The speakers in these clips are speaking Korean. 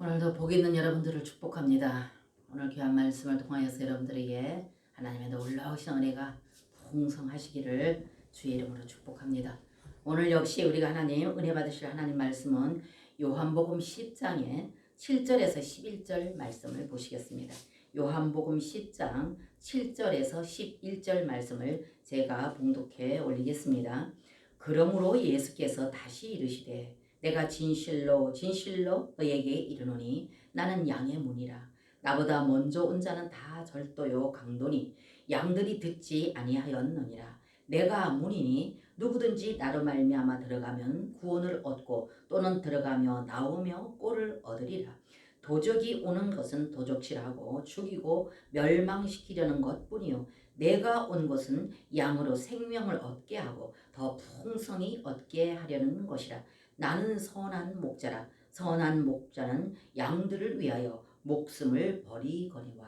오늘도 복 있는 여러분들을 축복합니다. 오늘 귀한 말씀을 통하여서 여러분들에게 하나님의 놀라우신 은혜가 풍성하시기를 주의 이름으로 축복합니다. 오늘 역시 우리가 하나님 은혜 받으실 하나님 말씀은 요한복음 10장의 7절에서 11절 말씀을 보시겠습니다. 요한복음 10장 7절에서 11절 말씀을 제가 봉독해 올리겠습니다. 그러므로 예수께서 다시 이르시되 내가 진실로 진실로 너에게 이르노니 나는 양의 문이라. 나보다 먼저 온 자는 다 절도요 강도니 양들이 듣지 아니하였느니라. 내가 문이니 누구든지 나로 말미암아 들어가면 구원을 얻고 또는 들어가며 나오며 꼴을 얻으리라. 도적이 오는 것은 도적질하고 죽이고 멸망시키려는 것뿐이요 내가 온 것은 양으로 생명을 얻게 하고 더 풍성히 얻게 하려는 것이라. 나는 선한 목자라. 선한 목자는 양들을 위하여 목숨을 버리거니와.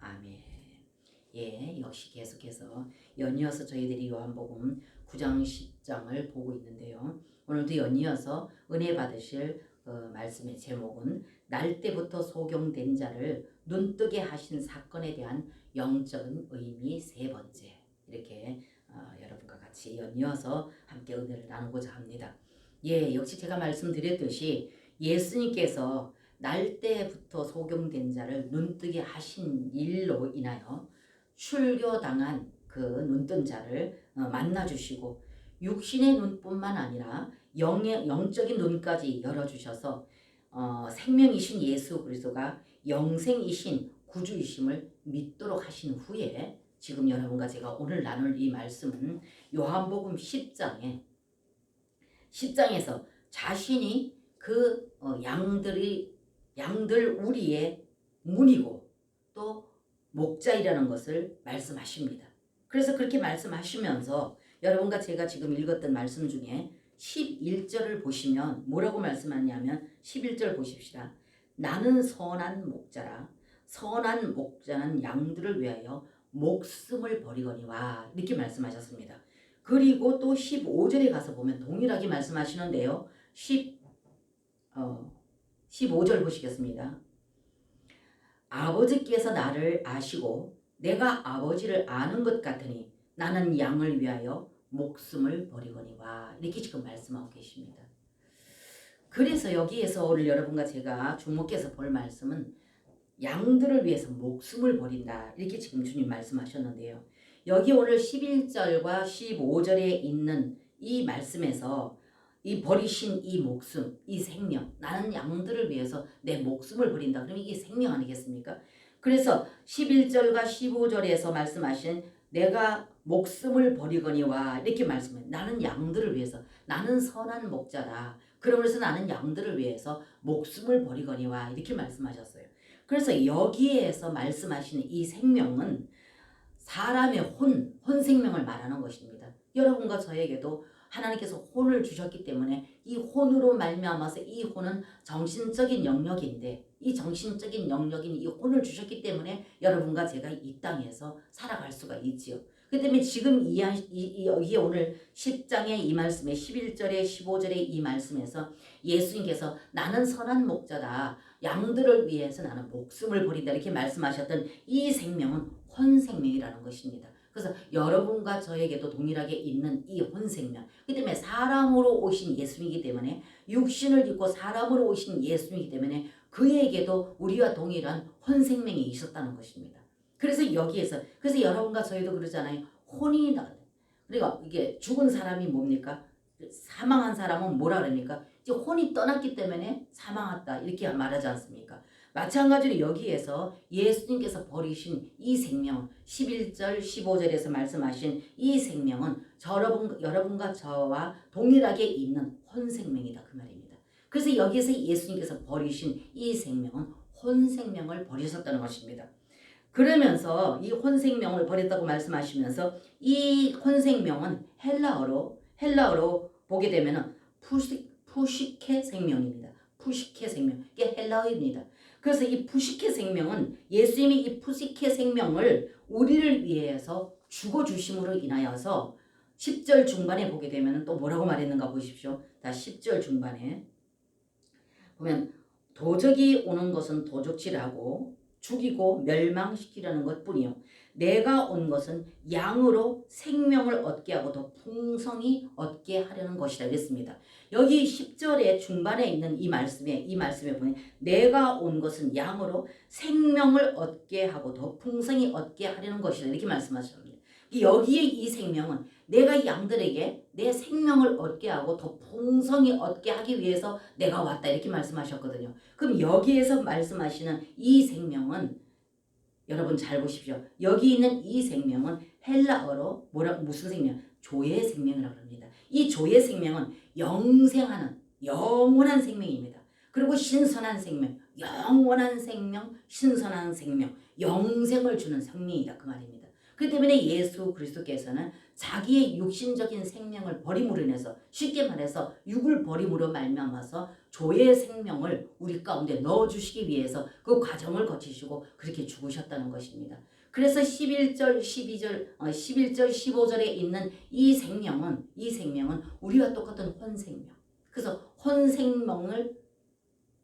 아멘. 예, 역시 계속해서 연이어서 저희들이 요한복음 9장 10장을 보고 있는데요. 오늘도 연이어서 은혜 받으실 말씀의 제목은 날 때부터 소경된 자를 눈뜨게 하신 사건에 대한 영적인 의미 세 번째. 이렇게 여러분과 같이 연이어서 함께 은혜를 나누고자 합니다. 예, 역시 제가 말씀드렸듯이 예수님께서 날 때부터 소경된 자를 눈뜨게 하신 일로 인하여 출교당한 그 눈뜬 자를 만나주시고 육신의 눈뿐만 아니라 영적인 눈까지 열어주셔서 생명이신 예수 그리스도가 영생이신 구주이심을 믿도록 하신 후에 지금 여러분과 제가 오늘 나눌 이 말씀은 요한복음 10장에서 자신이 그 양들 우리의 문이고 또 목자이라는 것을 말씀하십니다. 그래서 그렇게 말씀하시면서 여러분과 제가 지금 읽었던 말씀 중에 11절을 보시면 뭐라고 말씀하냐면 11절 보십시다. 나는 선한 목자라. 선한 목자는 양들을 위하여 목숨을 버리거니와. 이렇게 말씀하셨습니다. 그리고 또 15절에 가서 보면 동일하게 말씀하시는데요. 15절 보시겠습니다. 아버지께서 나를 아시고 내가 아버지를 아는 것 같으니 나는 양을 위하여 목숨을 버리거니와. 이렇게 지금 말씀하고 계십니다. 그래서 여기에서 오늘 여러분과 제가 주목해서 볼 말씀은 양들을 위해서 목숨을 버린다. 이렇게 지금 주님 말씀하셨는데요. 여기 오늘 11절과 15절에 있는 이 말씀에서 이 버리신 이 목숨, 이 생명, 나는 양들을 위해서 내 목숨을 버린다. 그럼 이게 생명 아니겠습니까? 그래서 11절과 15절에서 말씀하신 내가 목숨을 버리거니와 이렇게 말씀해요. 나는 양들을 위해서, 나는 선한 목자다. 그러면서 나는 양들을 위해서 목숨을 버리거니와 이렇게 말씀하셨어요. 그래서 여기에서 말씀하시는 이 생명은 사람의 혼 생명을 말하는 것입니다. 여러분과 저에게도 하나님께서 혼을 주셨기 때문에 이 혼으로 말미암아서 이 혼은 정신적인 영역인데 이 정신적인 영역인 이 혼을 주셨기 때문에 여러분과 제가 이 땅에서 살아갈 수가 있지요. 그 때문에 지금 여기 오늘 10장의 이 말씀에 11절에 15절의 이 말씀에서 예수님께서 나는 선한 목자다. 양들을 위해서 나는 목숨을 버린다. 이렇게 말씀하셨던 이 생명은 혼생명이라는 것입니다. 그래서 여러분과 저에게도 동일하게 있는 이 혼생명. 그 때문에 사람으로 오신 예수이기 때문에 육신을 입고 사람으로 오신 예수이기 때문에 그에게도 우리와 동일한 혼생명이 있었다는 것입니다. 그래서 여기에서 그래서 여러분과 저희도 그러잖아요. 혼이 나. 그러니까 이게 죽은 사람이 뭡니까? 사망한 사람은 뭐라 그럽니까? 이제 혼이 떠났기 때문에 사망했다 이렇게 말하지 않습니까? 마찬가지로 여기에서 예수님께서 버리신 이 생명 11절 15절에서 말씀하신 이 생명은 여러분과 저와 동일하게 있는 혼생명이다 그 말입니다. 그래서 여기에서 예수님께서 버리신 이 생명은 혼생명을 버리셨다는 것입니다. 그러면서 이 혼생명을 버렸다고 말씀하시면서 이 혼생명은 헬라어로 보게 되면은 푸시케 생명입니다. 푸시케 생명. 이게 헬라어입니다. 그래서 이 푸시케 생명은 예수님이 이 푸시케 생명을 우리를 위해서 죽어주심으로 인하여서 10절 중반에 보게 되면 또 뭐라고 말했는가 보십시오. 다 10절 중반에 보면 도적이 오는 것은 도적질하고 죽이고 멸망시키려는 것뿐이요 내가 온 것은 양으로 생명을 얻게 하고 더 풍성히 얻게 하려는 것이라 이랬습니다. 여기 10절의 중반에 있는 이 말씀에 보니 내가 온 것은 양으로 생명을 얻게 하고 더 풍성히 얻게 하려는 것이라 이렇게 말씀하셨습니다. 여기에 이 생명은 내가 양들에게 내 생명을 얻게 하고 더 풍성히 얻게 하기 위해서 내가 왔다 이렇게 말씀하셨거든요. 그럼 여기에서 말씀하시는 이 생명은 여러분 잘 보십시오. 여기 있는 이 생명은 헬라어로 무슨 생명? 조의 생명이라고 합니다. 이 조의 생명은 영생하는 영원한 생명입니다. 그리고 신선한 생명, 영원한 생명, 신선한 생명, 영생을 주는 생명이다 그 말입니다. 그 때문에 예수 그리스도께서는 자기의 육신적인 생명을 버림으로 인해서 쉽게 말해서 육을 버림으로 말미암아서 조의 생명을 우리 가운데 넣어주시기 위해서 그 과정을 거치시고 그렇게 죽으셨다는 것입니다. 그래서 11절, 15절에 있는 이 생명은 우리와 똑같은 혼생명. 그래서 혼생명을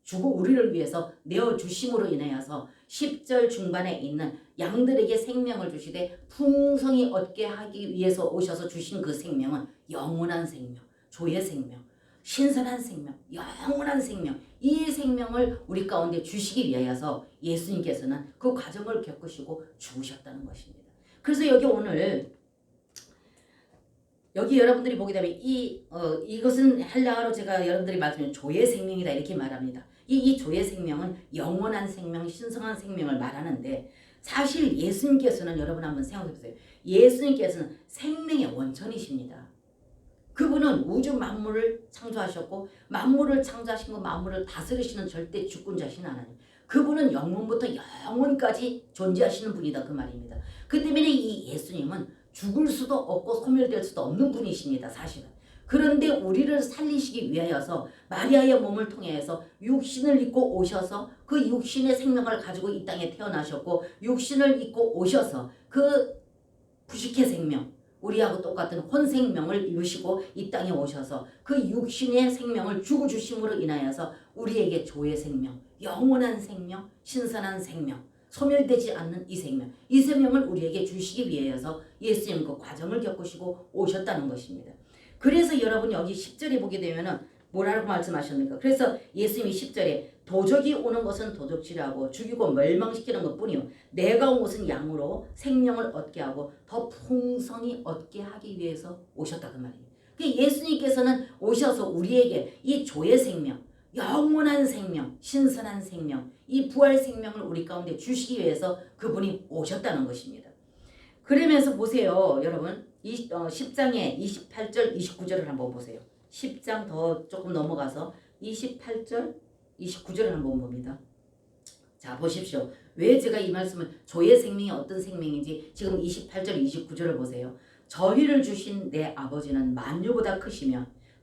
주고 우리를 위해서 내어주심으로 인하여서 10절 중반에 있는 양들에게 생명을 주시되 풍성히 얻게 하기 위해서 오셔서 주신 그 생명은 영원한 생명, 조의 생명, 신선한 생명, 영원한 생명, 이 생명을 우리 가운데 주시기 위하여서 예수님께서는 그 과정을 겪으시고 죽으셨다는 것입니다. 그래서 여기 오늘 여기 여러분들이 보게 되면 이것은 헬라어로 제가 여러분들이 말씀드린 조의 생명이다 이렇게 말합니다. 이 조의 생명은 영원한 생명, 신성한 생명을 말하는데 사실 예수님께서는 여러분 한번 생각해 보세요. 예수님께서는 생명의 원천이십니다. 그분은 우주 만물을 창조하셨고 만물을 창조하신 거 만물을 다스리시는 절대 주권자신 하나님. 그분은 영원부터 영원까지 존재하시는 분이다 그 말입니다. 그 때문에 이 예수님은 죽을 수도 없고 소멸될 수도 없는 분이십니다. 사실은. 그런데 우리를 살리시기 위하여서 마리아의 몸을 통해서 육신을 입고 오셔서 그 육신의 생명을 가지고 이 땅에 태어나셨고 육신을 입고 오셔서 그 부식의 생명 우리하고 똑같은 혼생명을 입으시고 이 땅에 오셔서 그 육신의 생명을 주고 주심으로 인하여서 우리에게 조의 생명, 영원한 생명, 신선한 생명, 소멸되지 않는 이 생명을 우리에게 주시기 위해서 예수님 그 과정을 겪으시고 오셨다는 것입니다. 그래서 여러분 여기 10절에 보게 되면은 뭐라고 말씀하셨습니까? 그래서 예수님이 10절에 도적이 오는 것은 도적질하고 죽이고 멸망시키는 것뿐이요 내가 온 것은 양으로 생명을 얻게 하고 더 풍성히 얻게 하기 위해서 오셨다 그 말이에요. 예수님께서는 오셔서 우리에게 이 조의 생명, 영원한 생명, 신선한 생명, 이 부활 생명을 우리 가운데 주시기 위해서 그분이 오셨다는 것입니다. 그러면서 보세요 여러분 10장의 28절 29절을 한번 보세요. 10장 더 조금 넘어가서 28절 29절을 한번 봅니다. 자 보십시오. 왜 제가 이 말씀을 조의 생명이 어떤 생명인지 지금 28절 29절을 보세요. 저희를 주신 내 아버지는 만유보다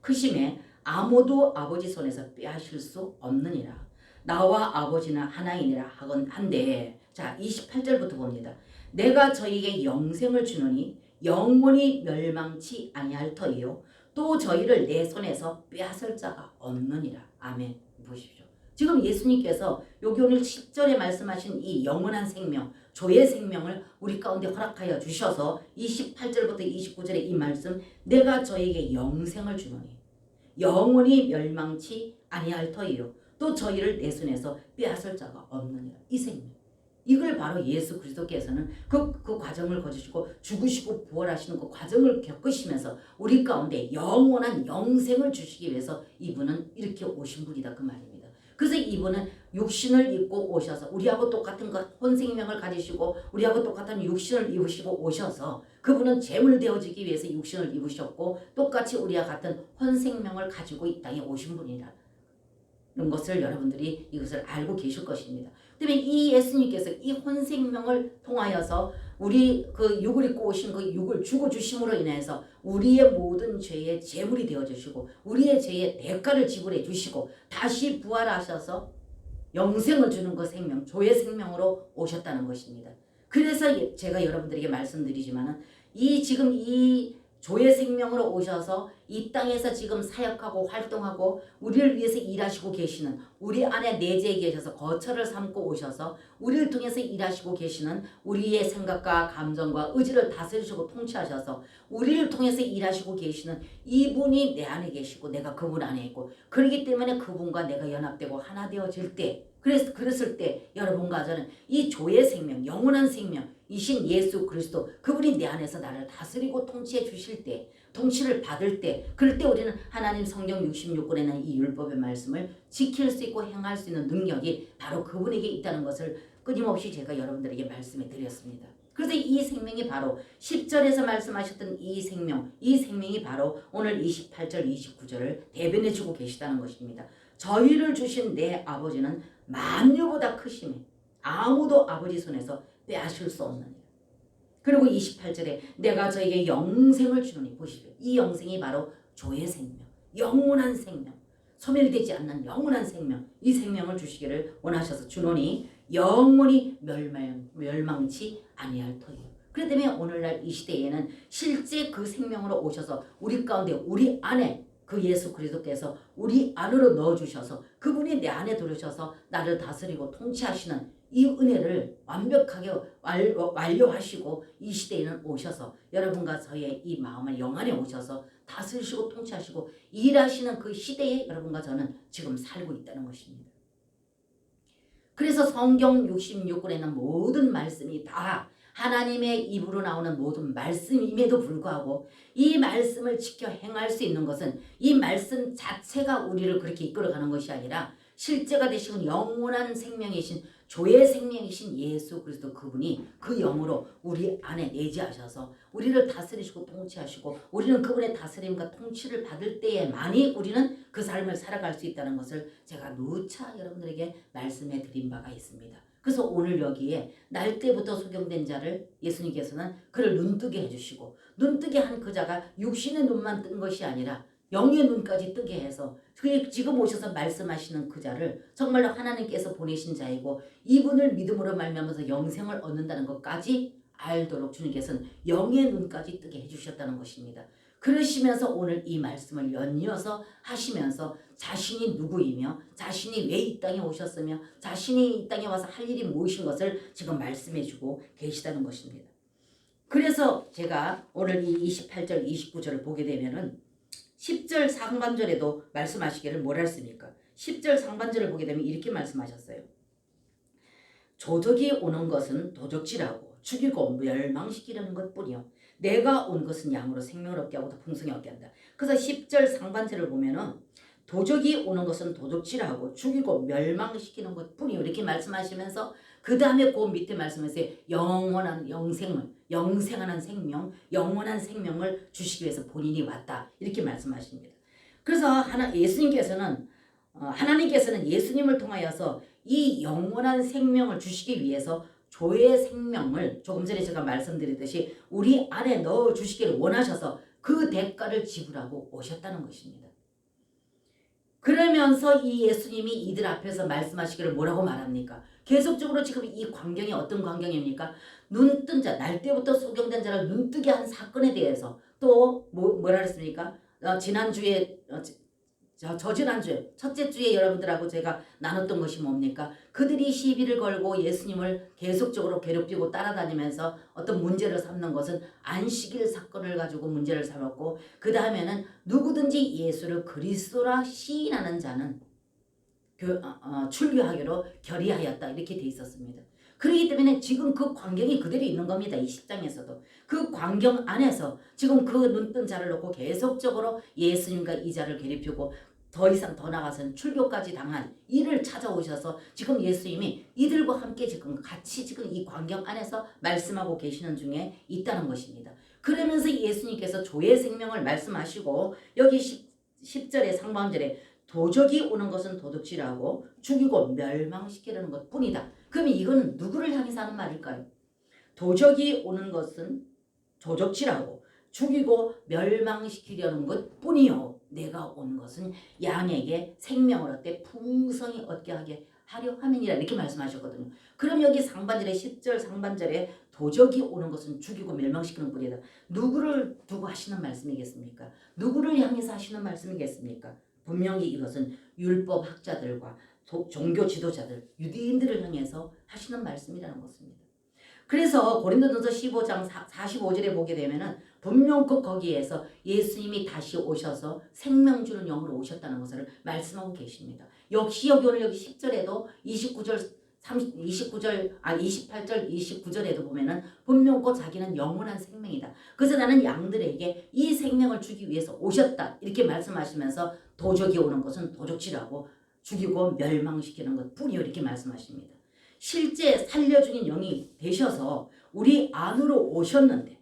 크심에 아무도 아버지 손에서 빼앗을 수 없느니라. 나와 아버지는 하나이니라 한데 자 28절부터 봅니다. 내가 저희에게 영생을 주노니 영원히 멸망치 아니할 터이요 또 저희를 내 손에서 빼앗을 자가 없느니라. 아멘. 보십시오. 지금 예수님께서 여기 오늘 10절에 말씀하신 이 영원한 생명, 조의 생명을 우리 가운데 허락하여 주셔서 28절부터 29절의 이 말씀 내가 저에게 영생을 주노니 영원히 멸망치 아니할 터이요 또 저희를 내 손에서 빼앗을 자가 없느니라. 이 생명. 이걸 바로 예수 그리스도께서는 그 과정을 거치시고 죽으시고 부활하시는 그 과정을 겪으시면서 우리 가운데 영원한 영생을 주시기 위해서 이분은 이렇게 오신 분이다 그 말입니다. 그래서 이분은 육신을 입고 오셔서 우리하고 똑같은 그 혼생명을 가지시고 우리하고 똑같은 육신을 입으시고 오셔서 그분은 제물 되어지기 위해서 육신을 입으셨고 똑같이 우리와 같은 혼생명을 가지고 이 땅에 오신 분이라. 이런 것을 여러분들이 이것을 알고 계실 것입니다. 때문에 이 예수님께서 이 혼생명을 통하여서 우리 그 육을 입고 오신 그 육을 주고 주심으로 인해서 우리의 모든 죄의 제물이 되어 주시고 우리의 죄의 대가를 지불해 주시고 다시 부활하셔서 영생을 주는 그 생명, 조의 생명으로 오셨다는 것입니다. 그래서 제가 여러분들에게 말씀드리지만은 지금 이 조의 생명으로 오셔서 이 땅에서 지금 사역하고 활동하고 우리를 위해서 일하시고 계시는 우리 안에 내재해 계셔서 거처를 삼고 오셔서 우리를 통해서 일하시고 계시는 우리의 생각과 감정과 의지를 다스리시고 통치하셔서 우리를 통해서 일하시고 계시는 이분이 내 안에 계시고 내가 그분 안에 있고 그렇기 때문에 그분과 내가 연합되고 하나 되어질 때 그랬을 때 여러분과 저는 이 조의 생명 영원한 생명이신 예수 그리스도 그분이 내 안에서 나를 다스리고 통치해 주실 때 통치를 받을 때 그럴 때 우리는 하나님 성경 66권에는 이 율법의 말씀을 지킬 수 있고 행할 수 있는 능력이 바로 그분에게 있다는 것을 끊임없이 제가 여러분들에게 말씀해 드렸습니다. 그래서 이 생명이 바로 10절에서 말씀하셨던 이 생명이 바로 오늘 28절 29절을 대변해 주고 계시다는 것입니다. 저희를 주신 내 아버지는 만유보다 크심에 아무도 아버지 손에서 빼앗을 수 없느니라. 그리고 28절에 내가 저에게 영생을 주노니 보십시오. 이 영생이 바로 조의 생명, 영원한 생명, 소멸되지 않는 영원한 생명, 이 생명을 주시기를 원하셔서 주노니 영원히 멸망치 아니할 터이요. 그렇기 때문에 오늘날 이 시대에는 실제 그 생명으로 오셔서 우리 가운데 우리 안에 그 예수 그리스도께서 우리 안으로 넣어주셔서 그분이 내 안에 들어오셔서 나를 다스리고 통치하시는 이 은혜를 완벽하게 완료하시고 이 시대에는 오셔서 여러분과 저의 이 마음을 영안에 오셔서 다스리시고 통치하시고 일하시는 그 시대에 여러분과 저는 지금 살고 있다는 것입니다. 그래서 성경 66권에는 모든 말씀이 다 하나님의 입으로 나오는 모든 말씀임에도 불구하고 이 말씀을 지켜 행할 수 있는 것은 이 말씀 자체가 우리를 그렇게 이끌어가는 것이 아니라 실제가 되시는 영원한 생명이신 조의 생명이신 예수 그리스도 그분이 그 영으로 우리 안에 내재하셔서 우리를 다스리시고 통치하시고 우리는 그분의 다스림과 통치를 받을 때에만이 우리는 그 삶을 살아갈 수 있다는 것을 제가 누차 여러분들에게 말씀해 드린 바가 있습니다. 그래서 오늘 여기에 날 때부터 소경된 자를 예수님께서는 그를 눈뜨게 해주시고 눈뜨게 한 그 자가 육신의 눈만 뜬 것이 아니라 영의 눈까지 뜨게 해서 지금 오셔서 말씀하시는 그 자를 정말로 하나님께서 보내신 자이고 이분을 믿음으로 말미암아서 영생을 얻는다는 것까지 알도록 주님께서는 영의 눈까지 뜨게 해주셨다는 것입니다. 그러시면서 오늘 이 말씀을 연이어서 하시면서 자신이 누구이며 자신이 왜 이 땅에 오셨으며 자신이 이 땅에 와서 할 일이 무엇인 것을 지금 말씀해주고 계시다는 것입니다. 그래서 제가 오늘 이 28절 29절을 보게 되면은 10절 상반절에도 말씀하시기를 뭐라 했습니까? 10절 상반절을 보게 되면 이렇게 말씀하셨어요. 조적이 오는 것은 도적질하고 죽이고 멸망시키려는 것뿐이요 내가 온 것은 양으로 생명을 얻게 하고 더 풍성히 얻게 한다. 그래서 10절 상반절을 보면은 도적이 오는 것은 도적질하고 죽이고 멸망시키는 것뿐이요 이렇게 말씀하시면서 그 다음에 그 밑에 말씀하세요. 영원한 영생하는 생명, 영원한 생명을 주시기 위해서 본인이 왔다. 이렇게 말씀하십니다. 그래서 하나님께서는 예수님을 통하여서 이 영원한 생명을 주시기 위해서 조의 생명을 조금 전에 제가 말씀드렸듯이 우리 안에 넣어주시기를 원하셔서 그 대가를 지불하고 오셨다는 것입니다. 그러면서 이 예수님이 이들 앞에서 말씀하시기를 뭐라고 말합니까? 계속적으로 지금 이 광경이 어떤 광경입니까? 눈뜬 자, 날 때부터 소경된 자를 눈뜨게 한 사건에 대해서 또 뭐라 그랬습니까? 저지난주에 첫째 주에 여러분들하고 제가 나눴던 것이 뭡니까? 그들이 시비를 걸고 예수님을 계속적으로 괴롭히고 따라다니면서 어떤 문제를 삼는 것은 안식일 사건을 가지고 문제를 삼았고 그 다음에는 누구든지 예수를 그리스도라 시인하는 자는 출교하기로 결의하였다 이렇게 돼 있었습니다. 그렇기 때문에 지금 그 광경이 그대로 있는 겁니다. 이 10장에서도. 그 광경 안에서 지금 그 눈뜬 자를 놓고 계속적으로 예수님과 이 자를 괴롭히고 더 이상 더 나가서는 출교까지 당한 이를 찾아오셔서 지금 예수님이 이들과 함께 지금 같이 지금 이 광경 안에서 말씀하고 계시는 중에 있다는 것입니다. 그러면서 예수님께서 조의 생명을 말씀하시고 여기 10절에 상반절에 도적이 오는 것은 도둑질하고 죽이고 멸망시키려는 것뿐이다. 그러면 이거는 누구를 향해서 하는 말일까요? 도적이 오는 것은 도적질하고 죽이고 멸망시키려는 것뿐이요 내가 온 것은 양에게 생명을 얻되 풍성히 얻게 하게 하려 함이니라 이렇게 말씀하셨거든요. 그럼 여기 상반절에 10절 상반절에 도적이 오는 것은 죽이고 멸망시키는 뿐이다. 누구를 두고 하시는 말씀이겠습니까? 누구를 향해서 하시는 말씀이겠습니까? 분명히 이것은 율법 학자들과 종교 지도자들, 유대인들을 향해서 하시는 말씀이라는 것입니다. 그래서 고린도전서 15장 45절에 보게 되면은 분명 거기에서 예수님이 다시 오셔서 생명 주는 영으로 오셨다는 것을 말씀하고 계십니다. 역시 오늘 여기 10절에도 28절 29절에도 보면은 분명 자기는 영원한 생명이다. 그래서 나는 양들에게 이 생명을 주기 위해서 오셨다. 이렇게 말씀하시면서 도적이 오는 것은 도적질하고 죽이고 멸망시키는 것 뿐이요. 이렇게 말씀하십니다. 실제 살려주는 영이 되셔서 우리 안으로 오셨는데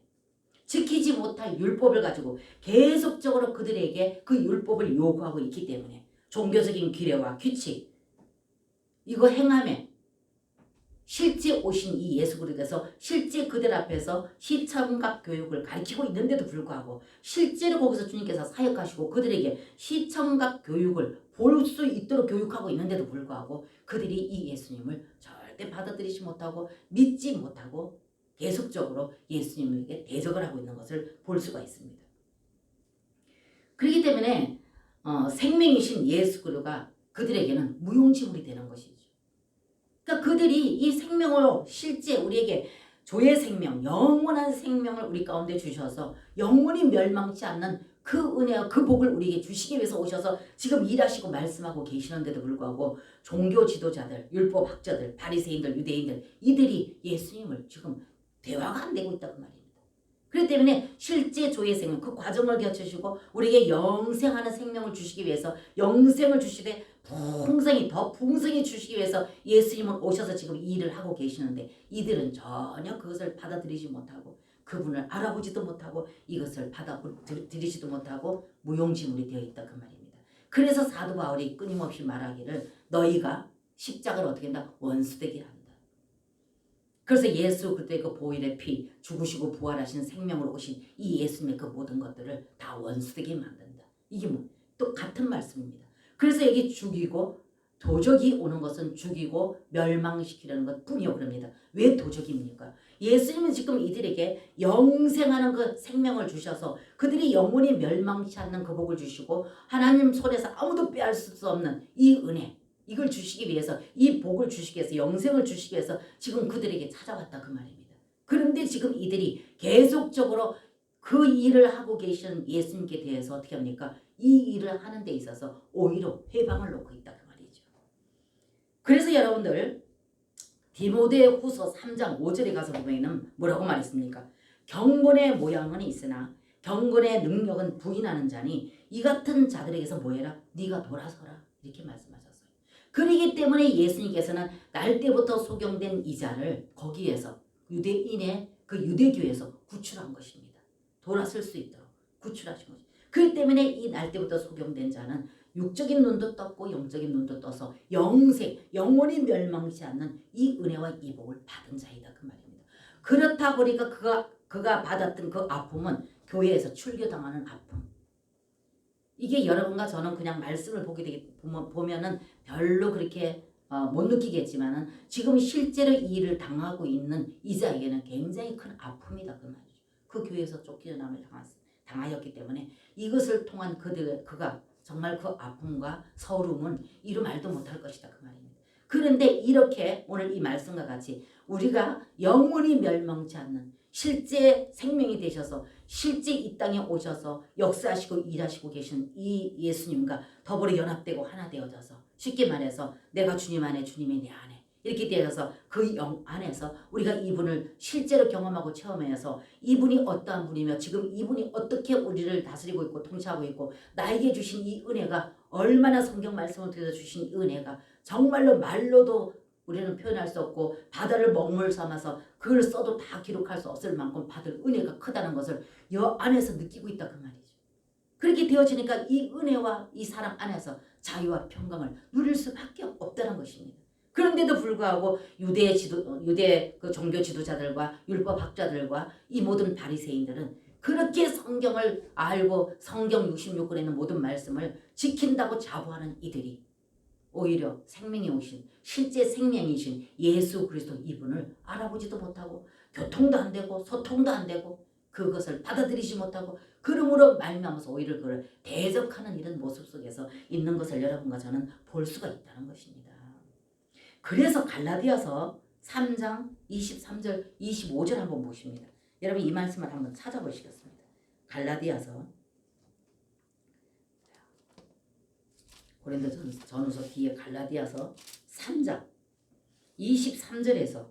지키지 못할 율법을 가지고 계속적으로 그들에게 그 율법을 요구하고 있기 때문에 종교적인 규례와 규칙 이거 행함에 실제 오신 이 예수 그리스도께서 실제 그들 앞에서 시청각 교육을 가르치고 있는데도 불구하고 실제로 거기서 주님께서 사역하시고 그들에게 시청각 교육을 볼 수 있도록 교육하고 있는데도 불구하고 그들이 이 예수님을 절대 받아들이지 못하고 믿지 못하고 계속적으로 예수님에게 대적을 하고 있는 것을 볼 수가 있습니다. 그렇기 때문에 생명이신 예수 그리스도가 그들에게는 무용지물이 되는 것이죠. 그러니까 그들이 이 생명으로 실제 우리에게 조의 생명, 영원한 생명을 우리 가운데 주셔서 영원히 멸망치 않는 그 은혜와 그 복을 우리에게 주시기 위해서 오셔서 지금 일하시고 말씀하고 계시는데도 불구하고 종교 지도자들, 율법 학자들, 바리새인들, 유대인들 이들이 예수님을 지금 대화가 안 되고 있다고 말입니다. 그렇기 때문에 실제 조의 생명 그 과정을 거치시고 우리에게 영생하는 생명을 주시기 위해서 영생을 주시되 더 풍성히 주시기 위해서 예수님은 오셔서 지금 이 일을 하고 계시는데 이들은 전혀 그것을 받아들이지 못하고 그분을 알아보지도 못하고 이것을 받아들이지도 못하고 무용지물이 되어 있다 그 말입니다. 그래서 사도 바울이 끊임없이 말하기를 너희가 십자가를 어떻게 한다? 원수되게 한다. 그래서 예수 그때 그 보혈의 피 죽으시고 부활하신 생명으로 오신 이 예수님의 그 모든 것들을 다 원수되게 만든다. 이게 또 같은 말씀입니다. 그래서 여기 죽이고 도적이 오는 것은 죽이고 멸망시키려는 것 뿐이요 그럽니다. 왜 도적입니까? 예수님은 지금 이들에게 영생하는 그 생명을 주셔서 그들이 영원히 멸망치 않는 그 복을 주시고 하나님 손에서 아무도 빼앗을 수 없는 이 은혜 이걸 주시기 위해서 이 복을 주시기 위해서 영생을 주시기 위해서 지금 그들에게 찾아왔다 그 말입니다. 그런데 지금 이들이 계속적으로 그 일을 하고 계시는 예수님께 대해서 어떻게 합니까? 이 일을 하는 데 있어서 오히려 회방을 놓고 있다 그 말이죠. 그래서 여러분들 디모데후서 3장 5절에 가서 보면은 뭐라고 말했습니까? 경건의 모양은 있으나 경건의 능력은 부인하는 자니 이 같은 자들에게서 뭐해라? 네가 돌아서라 이렇게 말씀하셨어요. 그러기 때문에 예수님께서는 날 때부터 소경된 이 자를 거기에서 유대인의 그 유대교에서 구출한 것입니다. 돌아설 수 있도록 구출하신 것입니다. 그렇기 때문에 이 날 때부터 소경된 자는 육적인 눈도 떴고 영적인 눈도 떠서 영원히 멸망치 않는 이 은혜와 이 복을 받은 자이다 그 말입니다. 그렇다 보니까 그가 받았던 그 아픔은 교회에서 출교당하는 아픔. 이게 여러분과 저는 그냥 말씀을 보면은 별로 그렇게 못 느끼겠지만은 지금 실제로 이 일을 당하고 있는 이자에게는 굉장히 큰 아픔이다 그 말이죠. 그 교회에서 쫓겨남을 당하였기 때문에 이것을 통한 그가 정말 그 아픔과 서름은 이루 말도 못할 것이다 그 말입니다. 그런데 이렇게 오늘 이 말씀과 같이 우리가 영원히 멸망치 않는 실제 생명이 되셔서 실제 이 땅에 오셔서 역사하시고 일하시고 계신 이 예수님과 더불어 연합되고 하나 되어져서 쉽게 말해서 내가 주님 안에 주님이 내 안에 이렇게 되어서 그 영 안에서 우리가 이분을 실제로 경험하고 체험해서 이분이 어떠한 분이며 지금 이분이 어떻게 우리를 다스리고 있고 통치하고 있고 나에게 주신 이 은혜가 얼마나 성경 말씀을 통해서 주신 이 은혜가 정말로 말로도 우리는 표현할 수 없고 바다를 먹물 삼아서 그걸 써도 다 기록할 수 없을 만큼 받을 은혜가 크다는 것을 여 안에서 느끼고 있다 그 말이죠. 그렇게 되어지니까 이 은혜와 이 사랑 안에서 자유와 평강을 누릴 수밖에 없다는 것입니다. 그런데도 불구하고 유대 그 종교 지도자들과 율법 학자들과 이 모든 바리새인들은 그렇게 성경을 알고 성경 66권에 있는 모든 말씀을 지킨다고 자부하는 이들이 오히려 생명이 오신 실제 생명이신 예수 그리스도 이분을 알아보지도 못하고 교통도 안 되고 소통도 안 되고 그것을 받아들이지 못하고 그러므로 말미암아서 오히려 그걸 대적하는 이런 모습 속에서 있는 것을 여러분과 저는 볼 수가 있다는 것입니다. 그래서 갈라디아서 3장 23절 25절 한번 보십니다. 여러분 이 말씀을 한번 찾아보시겠습니다. 갈라디아서 고린도전후서 뒤에 갈라디아서 3장 23절에서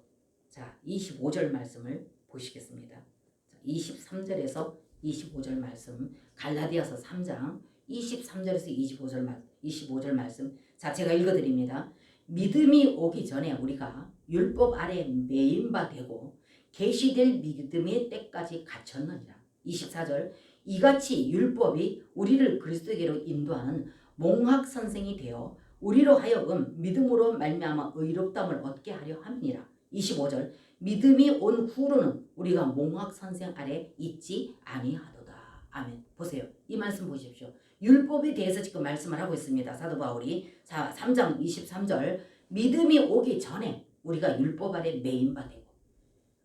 자 25절 말씀을 보시겠습니다. 자, 23절에서 25절 말씀 갈라디아서 3장 23절에서 25절 말씀 자 제가 읽어드립니다. 믿음이 오기 전에 우리가 율법 아래 매인 바 되고 계시될 믿음의 때까지 갇혔느니라. 24절 이같이 율법이 우리를 그리스도에게로 인도하는 몽학 선생이 되어 우리로 하여금 믿음으로 말미암아 의롭다함을 얻게 하려 함이니라. 25절 믿음이 온 후로는 우리가 몽학 선생 아래 있지 아니하도다. 아멘. 보세요. 이 말씀 보십시오. 율법에 대해서 지금 말씀을 하고 있습니다. 사도 바울이 3장 23절 믿음이 오기 전에 우리가 율법 아래 매인 바 되고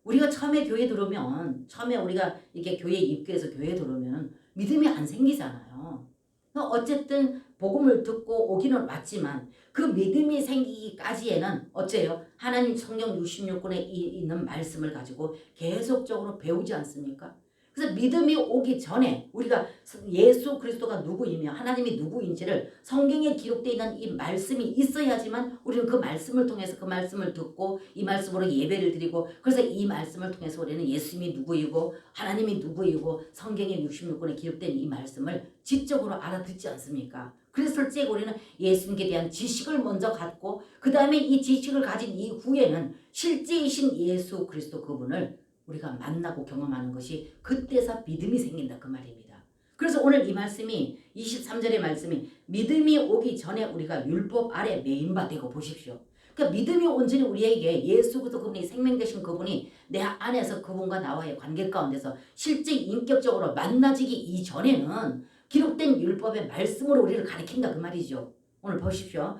우리가 처음에 교회 들어오면 처음에 우리가 이렇게 교회 입교해서 교회 들어오면 믿음이 안 생기잖아요. 어쨌든 복음을 듣고 오기는 왔지만 그 믿음이 생기기까지에는 어째요? 하나님 성경 66권에 있는 말씀을 가지고 계속적으로 배우지 않습니까? 그래서 믿음이 오기 전에 우리가 예수 그리스도가 누구이며 하나님이 누구인지를 성경에 기록되어 있는 이 말씀이 있어야지만 우리는 그 말씀을 통해서 그 말씀을 듣고 이 말씀으로 예배를 드리고 그래서 이 말씀을 통해서 우리는 예수님이 누구이고 하나님이 누구이고 성경에 66권에 기록된 이 말씀을 지적으로 알아듣지 않습니까? 그래서 실제 우리는 예수님께 대한 지식을 먼저 갖고 그 다음에 이 지식을 가진 이후에는 실제이신 예수 그리스도 그분을 우리가 만나고 경험하는 것이 그때서 믿음이 생긴다 그 말입니다. 그래서 오늘 이 말씀이 23절의 말씀이 믿음이 오기 전에 우리가 율법 아래 매인 바 되고 보십시오. 그러니까 믿음이 온 전에 우리에게 예수 그리스도 그분이 생명 되신 그분이 내 안에서 그분과 나와의 관계 가운데서 실제 인격적으로 만나지기 이전에는 기록된 율법의 말씀으로 우리를 가리킨다 그 말이죠. 오늘 보십시오.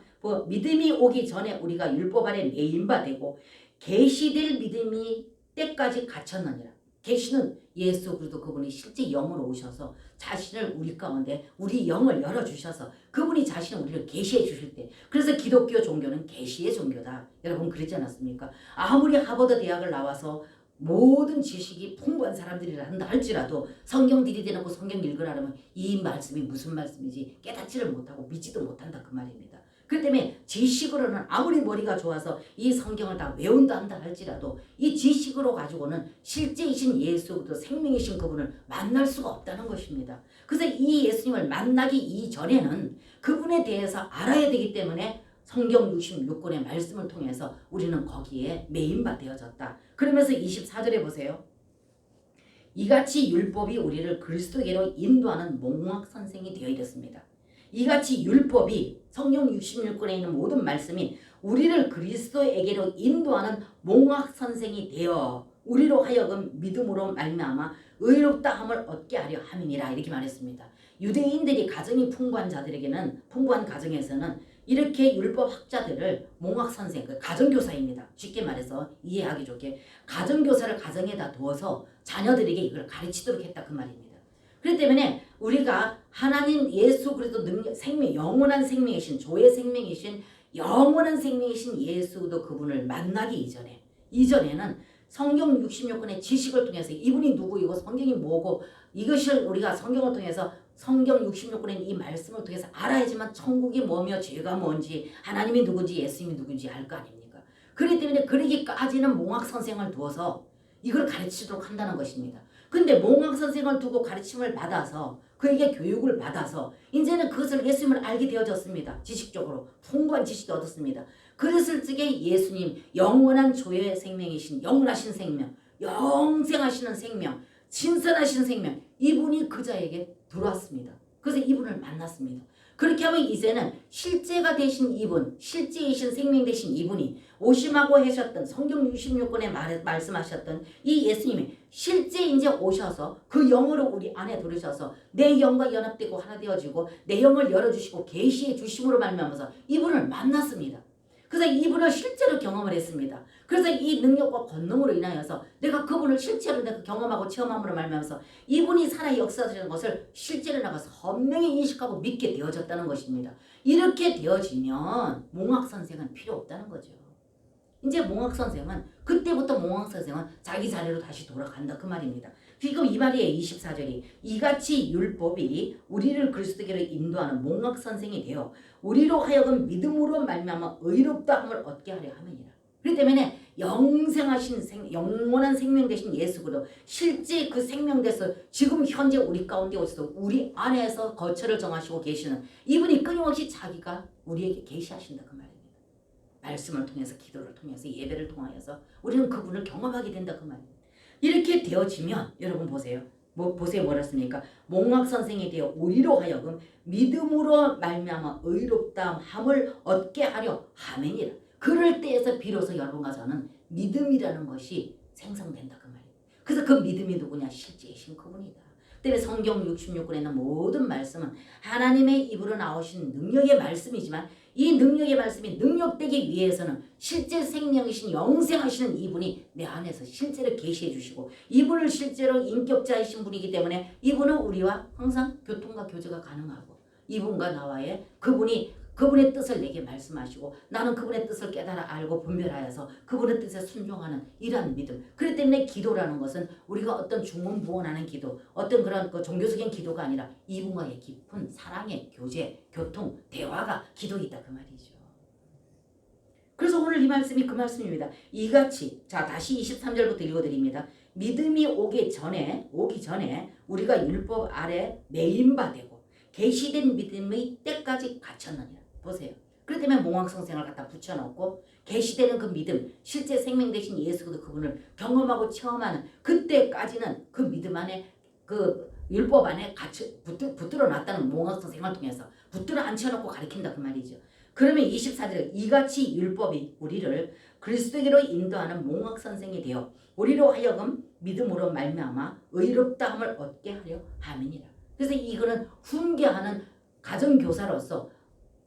믿음이 오기 전에 우리가 율법 아래 매인 바 되고 계시될 믿음이 때까지 갇혔느니라. 계시는 예수 그리스도 그분이 실제 영으로 오셔서 자신을 우리 가운데 우리 영을 열어주셔서 그분이 자신을 우리를 계시해 주실 때 그래서 기독교 종교는 계시의 종교다. 여러분 그랬지 않았습니까? 아무리 하버드 대학을 나와서 모든 지식이 풍부한 사람들이라 한다 할지라도 성경 들이대놓고 성경 읽으라면 이 말씀이 무슨 말씀인지 깨닫지를 못하고 믿지도 못한다 그 말입니다. 그렇기 때문에 지식으로는 아무리 머리가 좋아서 이 성경을 다 외운다 한다 할지라도 이 지식으로 가지고는 실제이신 예수 그리스도 생명이신 그분을 만날 수가 없다는 것입니다. 그래서 이 예수님을 만나기 이전에는 그분에 대해서 알아야 되기 때문에 성경 66권의 말씀을 통해서 우리는 거기에 매인바 되어졌다. 그러면서 24절에 보세요. 이같이 율법이 우리를 그리스도에게로 인도하는 몽학 선생이 되어 있습니다. 이같이 율법이 성경 66권에 있는 모든 말씀이 우리를 그리스도에게로 인도하는 몽학 선생이 되어 우리로 하여금 믿음으로 말미암아 의롭다함을 얻게 하려 함이니라 이렇게 말했습니다. 유대인들이 가정이 풍부한 자들에게는 풍부한 가정에서는 이렇게 율법 학자들을 몽학 선생, 가정교사입니다. 쉽게 말해서 이해하기 좋게 가정교사를 가정에다 두어서 자녀들에게 이걸 가르치도록 했다 그 말입니다. 그렇기 때문에 우리가 하나님 예수 그리스도 능력, 생명, 영원한 생명이신 조의 생명이신 영원한 생명이신 예수도 그분을 만나기 이전에는 성경 66권의 지식을 통해서 이분이 누구이고 성경이 뭐고 이것을 우리가 성경을 통해서 성경 66권의 이 말씀을 통해서 알아야지만 천국이 뭐며 죄가 뭔지 하나님이 누군지 예수님이 누군지 알 거 아닙니까? 그렇기 때문에 그러기까지는 몽학 선생을 두어서 이걸 가르치도록 한다는 것입니다. 근데 몽학 선생을 두고 가르침을 받아서 그에게 교육을 받아서 이제는 그것을 예수님을 알게 되어졌습니다. 지식적으로 풍부한 지식이 얻었습니다. 그랬을 적에 예수님 영원한 조의 생명이신 영원하신 생명 영생하시는 생명 신선하신 생명 이분이 그 자에게 들어왔습니다. 그래서 이분을 만났습니다. 그렇게 하면 이제는 실제가 되신 이분, 실제이신 생명 되신 이분이 오심하고 하셨던 성경 66권에 말씀하셨던 이 예수님이 실제 이제 오셔서 그 영으로 우리 안에 들으셔서 내 영과 연합되고 하나 되어지고 내 영을 열어주시고 계시해 주심으로 말미암아서 이분을 만났습니다. 그래서 이분을 실제로 경험을 했습니다. 그래서 이 능력과 권능으로 인하여서 내가 그분을 실제로 내가 경험하고 체험함으로 말미암아서 이분이 살아 역사하시는 것을 실제로 내가 선명히 인식하고 믿게 되어졌다는 것입니다. 이렇게 되어지면 몽학선생은 필요 없다는 거죠. 이제 몽학선생은 그때부터 몽학선생은 자기 자리로 다시 돌아간다 그 말입니다. 지금 이 말이에요. 24절이 이같이 율법이 우리를 그리스도께로 인도하는 몽학선생이 되어 우리로 하여금 믿음으로 말미암아 의롭다함을 얻게 하려 함이니라. 그렇기 때문에 영생하신 영원한 생명 되신 예수 그리스도 실제 그 생명 돼서 지금 현재 우리 가운데 오셔서 우리 안에서 거처를 정하시고 계시는 이분이 끊임없이 자기가 우리에게 계시하신다 그 말입니다. 말씀을 통해서 기도를 통해서 예배를 통하여서 우리는 그분을 경험하게 된다 그 말입니다. 이렇게 되어지면 여러분 보세요. 보세요 뭐라 했습니까? 몽학선생이 되어 우리로 하여금 믿음으로 말미암아 의롭다함을 얻게 하려 하매니라. 그럴 때에서 비로소 여러분과 저는 믿음이라는 것이 생성된다 그 말이에요. 그래서 그 믿음이 누구냐? 실제이신 그분이다. 때문에 성경 66권에 있는 모든 말씀은 하나님의 입으로 나오신 능력의 말씀이지만 이 능력의 말씀이 능력되기 위해서는 실제 생명이신 영생하시는 이분이 내 안에서 실제로 계시해 주시고 이분을 실제로 인격자이신 분이기 때문에 이분은 우리와 항상 교통과 교제가 가능하고 이분과 나와의 그분의 뜻을 내게 말씀하시고 나는 그분의 뜻을 깨달아 알고 분별하여서 그분의 뜻에 순종하는 이러한 믿음. 그렇기 때문에 기도라는 것은 우리가 어떤 중문부원하는 기도, 어떤 그런 종교적인 기도가 아니라 이분과의 깊은 사랑의 교제, 교통, 대화가 기도이다 그 말이죠. 그래서 오늘 이 말씀이 그 말씀입니다. 이같이 자 다시 23절부터 읽어드립니다. 믿음이 오기 전에 우리가 율법 아래 매인바 되고 계시된 믿음의 때까지 갇혔느니라. 보세요. 그렇기 때문에 몽학선생을 갖다 붙여놓고 계시되는 그 믿음, 실제 생명 되신 예수 그분을 경험하고 체험하는 그때까지는 그 믿음 안에 그 율법 안에 붙들어 놨다는 몽학선생을 통해서 붙들어 앉혀놓고 가르친다 그 말이죠. 그러면 24절 이같이 율법이 우리를 그리스도께로 인도하는 몽학선생이 되어 우리로 하여금 믿음으로 말미암아 의롭다함을 얻게 하려 함이니라. 그래서 이거는 훈계하는 가정교사로서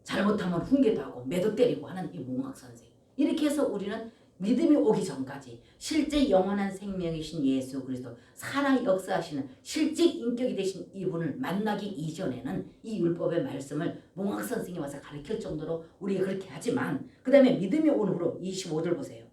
잘못하면 훈계도 하고 매도 때리고 하는 이 몽학선생. 이렇게 해서 우리는 믿음이 오기 전까지 실제 영원한 생명이신 예수 그리스도 살아 역사하시는 실제 인격이 되신 이분을 만나기 이전에는 이 율법의 말씀을 몽학선생이 와서 가르칠 정도로 우리가 그렇게 하지만 그 다음에 믿음이 온 후로 25절 보세요.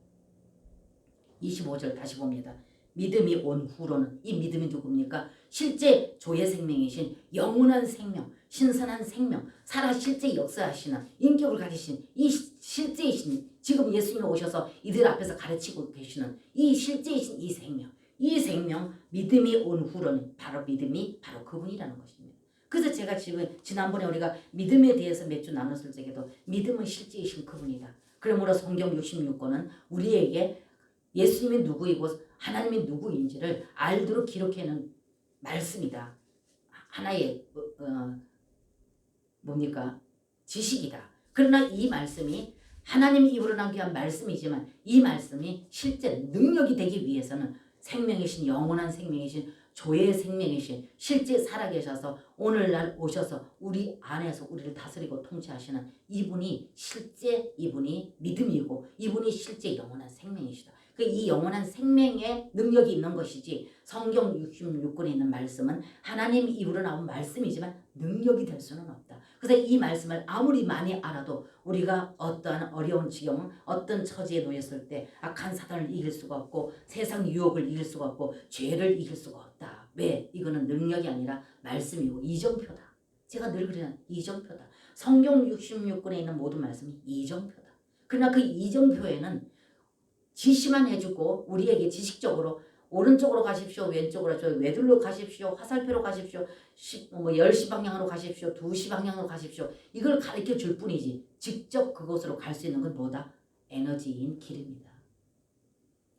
25절 다시 봅니다. 믿음이 온 후로는 이 믿음이 누굽니까? 실제 조의 생명이신 영원한 생명, 신선한 생명, 살아 실제 역사하시는 인격을 가지신 이 실제이신 지금 예수님이 오셔서 이들 앞에서 가르치고 계시는 이 실제이신 이 생명 믿음이 온 후로는 바로 믿음이 바로 그분이라는 것입니다. 그래서 제가 지난번에 우리가 믿음에 대해서 몇 주 나눴을 적에도 믿음은 실제이신 그분이다. 그러므로 성경 66권은 우리에게 예수님이 누구이고 하나님이 누구인지를 알도록 기록해놓은 말씀이다. 하나의 뭡니까? 지식이다. 그러나 이 말씀이 하나님 입으로 남겨한 말씀이지만 이 말씀이 실제 능력이 되기 위해서는 생명이신 영원한 생명이신 조의 생명이신 실제 살아계셔서 오늘날 오셔서 우리 안에서 우리를 다스리고 통치하시는 이분이 믿음이고 이분이 실제 영원한 생명이시다. 이 영원한 생명의 능력이 있는 것이지 성경 66권에 있는 말씀은 하나님 입으로 나온 말씀이지만 능력이 될 수는 없다. 그래서 이 말씀을 아무리 많이 알아도 우리가 어떠한 어려운 지경, 어떤 처지에 놓였을 때 악한 사단을 이길 수가 없고 세상 유혹을 이길 수가 없고 죄를 이길 수가 없다. 왜? 이거는 능력이 아니라 말씀이고 이정표다. 제가 늘 그러는 이정표다. 성경 66권에 있는 모든 말씀이 이정표다. 그러나 그 이정표에는 지시만 해주고 우리에게 지식적으로 오른쪽으로 가십시오. 왼쪽으로 외둘로 가십시오. 화살표로 가십시오. 10시 방향으로 가십시오. 2시 방향으로 가십시오. 이걸 가르쳐 줄 뿐이지 직접 그곳으로 갈 수 있는 건 뭐다? 에너지인 길입니다.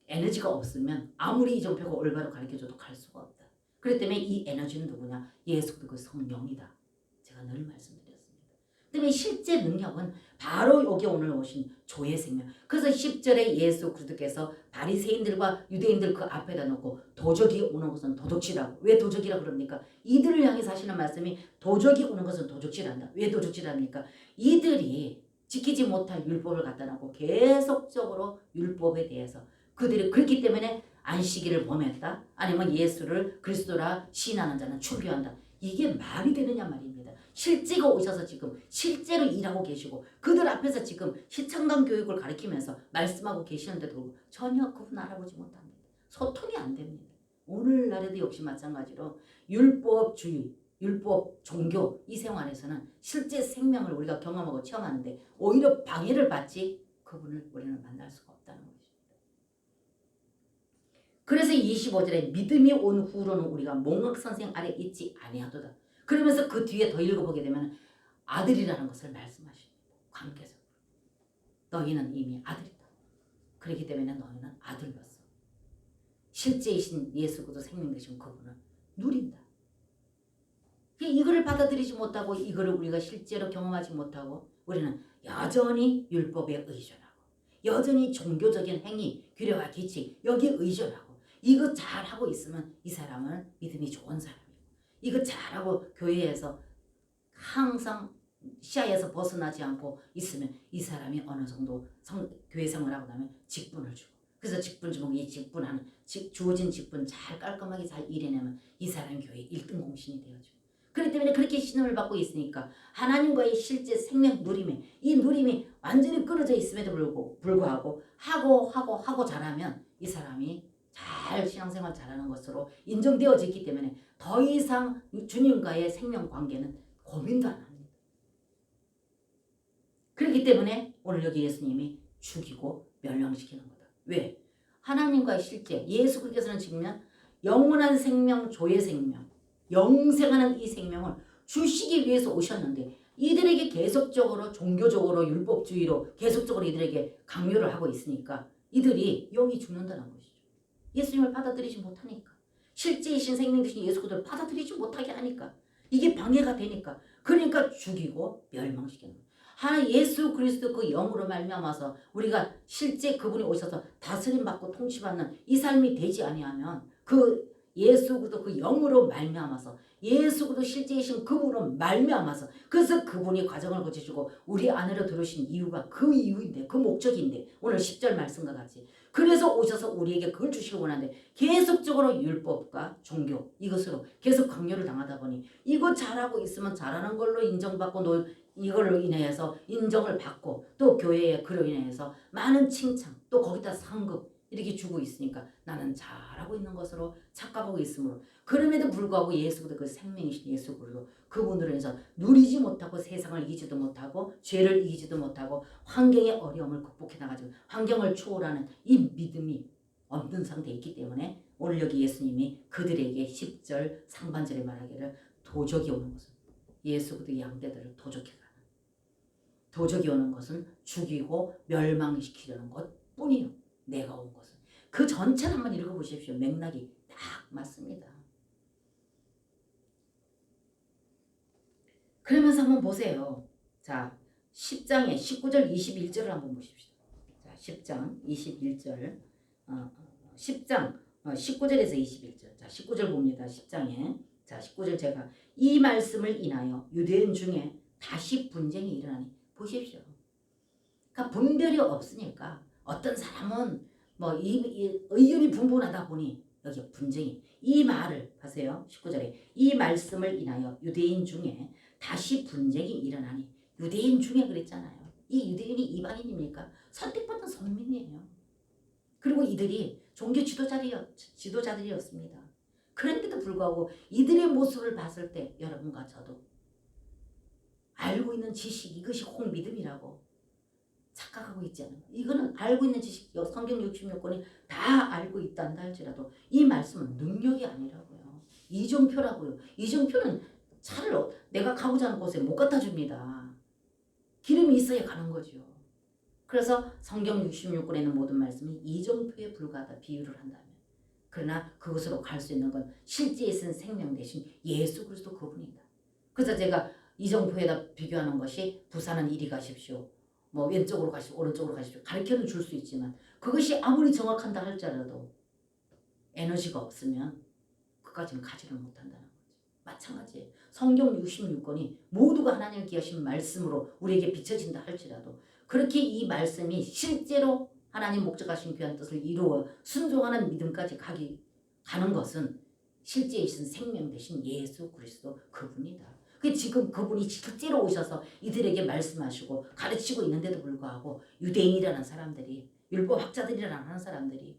에너지가 없으면 아무리 이정표가 올바로 가르쳐줘도 갈 수가 없다. 그렇기 때문에 이 에너지는 누구냐? 예수 그리스도 성령이다. 제가 늘 말씀드렸습니다. 때문에 실제 능력은 바로 여기 오늘 오신 조의 생명. 그래서 10절에 예수 그리스도께서 바리새인들과 유대인들 그 앞에다 놓고 도적이 오는 것은 도적질하고. 왜 도적이라 그럽니까? 이들을 향해서 하시는 말씀이 도적이 오는 것은 도적질한다. 왜 도적질합니까? 이들이 지키지 못할 율법을 갖다 놓고 계속적으로 율법에 대해서 그들이 그렇기 때문에 안식일을 범했다. 아니면 예수를 그리스도라 시인하는 자는 출교한다. 이게 말이 되느냐 말입니다. 실제가 오셔서 지금 실제로 일하고 계시고 그들 앞에서 지금 시청강 교육을 가르치면서 말씀하고 계시는데도 전혀 그분 알아보지 못합니다. 소통이 안 됩니다. 오늘날에도 역시 마찬가지로 율법주의, 율법, 종교 이 생활에서는 실제 생명을 우리가 경험하고 체험하는데 오히려 방해를 받지 그분을 우리는 만날 수가 없다는 것입니다. 그래서 25절에 믿음이 온 후로는 우리가 몽학선생 아래 있지 아니하도다. 그러면서 그 뒤에 더 읽어보게 되면 아들이라는 것을 말씀하십니다. 관계적으로. 너희는 이미 아들이다. 그렇기 때문에 너희는 아들로서 실제이신 예수 그리스도 생명 되신 그분을 누린다. 이거를 받아들이지 못하고 이거를 우리가 실제로 경험하지 못하고 우리는 여전히 율법에 의존하고 여전히 종교적인 행위, 규례와 규칙 여기에 의존하고 이거 잘하고 있으면 이 사람은 믿음이 좋은 사람이고 이거 잘하고 교회에서 항상 시야에서 벗어나지 않고 있으면 이 사람이 어느 정도 교회 생활하고 나면 직분을 주고 그래서 직분 주면 이 직분하는 주어진 직분 잘 깔끔하게 잘 일해내면 이 사람이 교회 1등 공신이 되어주고 그렇기 때문에 그렇게 신임을 받고 있으니까 하나님과의 실제 생명 누림에 이 누림이 완전히 끊어져 있음에도 불구하고 하고 잘하면 이 사람이 잘 신앙생활 잘하는 것으로 인정되어졌기 때문에 더 이상 주님과의 생명 관계는 고민도 안 합니다. 그렇기 때문에 오늘 여기 예수님이 죽이고 멸망시키는 거다. 왜? 하나님과의 실제 예수 그리스도께서는 지금 영원한 생명, 조의 생명, 영생하는 이 생명을 주시기 위해서 오셨는데 이들에게 계속적으로 종교적으로 율법주의로 계속적으로 이들에게 강요를 하고 있으니까 이들이 영이 죽는다는 것이죠. 예수님을 받아들이지 못하니까 실제이신 생명 되신 예수 그리스도를 받아들이지 못하게 하니까 이게 방해가 되니까 그러니까 죽이고 멸망시키는 거예요. 하나 예수 그리스도 그 영으로 말미암아서 우리가 실제 그분이 오셔서 다스림 받고 통치받는 이 삶이 되지 아니하면 그 예수 그리스도 그 영으로 말미암아서 예수 그리스도 실제이신 그분으로 말미암아서 그래서 그분이 과정을 거치시고 우리 안으로 들어오신 이유가 그 이유인데 그 목적인데 오늘 10절 말씀과 같이 그래서 오셔서 우리에게 그걸 주시고 원하는데 계속적으로 율법과 종교 이것으로 계속 강요를 당하다 보니 이거 잘하고 있으면 잘하는 걸로 인정받고 이걸로 인해서 인정을 받고 또 교회에 그로 인해서 많은 칭찬 또 거기다 상급 이렇게 주고 있으니까 나는 잘하고 있는 것으로 착각하고 있으므로 그럼에도 불구하고 예수 그리스도 그 생명이신 예수 그리스도 그분으로 해서 누리지 못하고 세상을 이기지도 못하고 죄를 이기지도 못하고 환경의 어려움을 극복해 나가지고 환경을 초월하는 이 믿음이 없는 상태에 있기 때문에 오늘 여기 예수님이 그들에게 10절 상반절에 말하기를 도적이 오는 것은 예수 그리스도 양떼들을 도적해가는 도적이 오는 것은 죽이고 멸망시키려는 것뿐이요. 내가 온 것은 그 전체를 한번 읽어보십시오. 맥락이 딱 맞습니다. 그러면서 한번 보세요. 자 10장에 19절 21절을 한번 보십시오. 자 10장 21절 10장 19절에서 21절 자 19절 봅니다. 10장에 자 19절 제가 이 말씀을 인하여 유대인 중에 다시 분쟁이 일어나니 보십시오. 그러니까 분별이 없으니까 어떤 사람은 뭐 의견이 분분하다 보니 여기 분쟁이 이 말을 하세요. 19절에 이 말씀을 인하여 유대인 중에 다시 분쟁이 일어나니 유대인 중에 그랬잖아요. 이 유대인이 이방인입니까? 선택받은 선민이에요. 그리고 이들이 종교 지도자들이었습니다. 그런데도 불구하고 이들의 모습을 봤을 때 여러분과 저도 알고 있는 지식 이것이 혹믿음이라고 착각하고 있지 않아요. 이거는 알고 있는 지식 성경 66권이 다 알고 있단다 할지라도 이 말씀은 능력이 아니라고요. 이정표라고요. 이정표는 차를 내가 가고자 하는 곳에 못 갖다 줍니다. 기름이 있어야 가는 거죠. 그래서 성경 66권에 있는 모든 말씀이 이정표에 불과하다 비유를 한다면 그러나 그것으로 갈 수 있는 건 실제에 쓴 생명 대신 예수 그리스도 그분이다. 그래서 제가 이정표에다 비교하는 것이 부산은 이리 가십시오. 뭐 왼쪽으로 가십시오. 오른쪽으로 가십시오. 가르쳐는 줄 수 있지만 그것이 아무리 정확한다 할지라도 에너지가 없으면 그까지는 가지를 못한다는 거지. 마찬가지예요. 성경 66권이 모두가 하나님께 기하신 말씀으로 우리에게 비춰진다 할지라도 그렇게 이 말씀이 실제로 하나님 목적하신 귀한 뜻을 이루어 순종하는 믿음까지 가는 것은 실제 이신 생명 되신 예수 그리스도 그분이다. 지금 그분이 실제로 오셔서 이들에게 말씀하시고 가르치고 있는데도 불구하고 유대인이라는 사람들이 율법학자들이라는 사람들이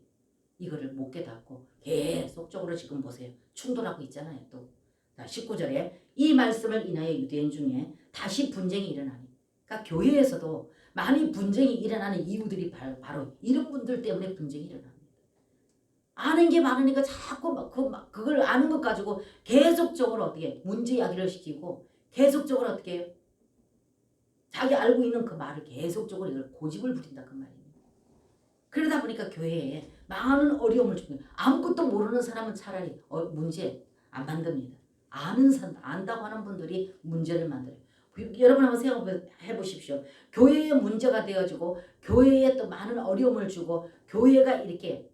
이거를 못 깨닫고 계속적으로 지금 보세요. 충돌하고 있잖아요. 또 19절에 이 말씀을 인하여 유대인 중에 다시 분쟁이 일어나니 그러니까 교회에서도 많이 분쟁이 일어나는 이유들이 바로 이런 분들 때문에 분쟁이 일어납니다. 아는 게 많으니까 자꾸 그걸 아는 것 가지고 계속적으로 어떻게 문제 야기를 시키고 계속적으로 어떻게 해요? 자기 알고 있는 그 말을 계속적으로 이걸 고집을 부린다 그 말입니다. 그러다 보니까 교회에 많은 어려움을 줍니다. 아무것도 모르는 사람은 차라리 문제 안 만듭니다. 아는 사람, 안다고 하는 분들이 문제를 만들어요. 여러분 한번 생각해 보십시오. 교회에 문제가 되어지고 교회에 또 많은 어려움을 주고 교회가 이렇게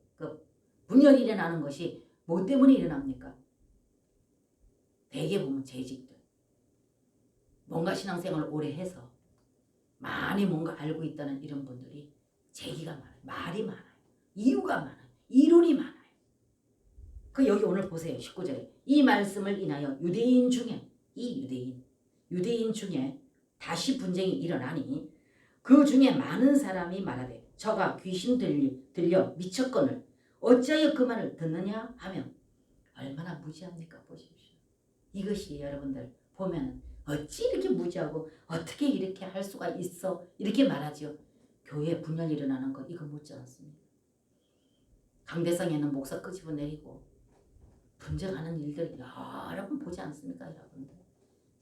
분열이 일어나는 것이 뭐 때문에 일어납니까? 대개 보면 재직들. 뭔가 신앙생활을 오래 해서 많이 뭔가 알고 있다는 이런 분들이 재기가 많아요. 말이 많아요. 이유가 많아요. 이론이 많아요. 여기 오늘 보세요. 19절에 이 말씀을 인하여 유대인 중에 유대인 중에 다시 분쟁이 일어나니 그 중에 많은 사람이 말하되 저가 귀신 들려 미쳤거늘 어찌하여 그 말을 듣느냐 하며 얼마나 무지합니까 보십시오. 이것이 여러분들 보면 어찌 이렇게 무지하고 어떻게 이렇게 할 수가 있어 이렇게 말하죠. 교회 분열 일어나는 것 이거 묻지 않습니다. 강대상에는 목사 끄집어내리고 분쟁하는 일들 여러 번 보지 않습니까 여러분들.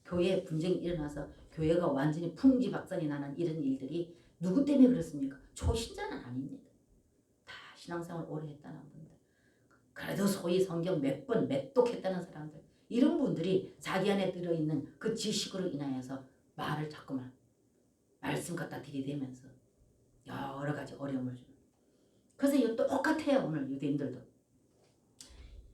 교회에 분쟁이 일어나서 교회가 완전히 풍지박산이 나는 이런 일들이 누구 때문에 그렇습니까? 초신자는 아닙니다. 다 신앙생활 오래 했다는 분들. 그래도 소위 성경 몇 번 맷독했다는 사람들. 이런 분들이 자기 안에 들어있는 그 지식으로 인하여서 말을 자꾸만 말씀 갖다 들이대면서 여러 가지 어려움을 주는. 그래서 이거 똑같아요. 오늘 유대인들도.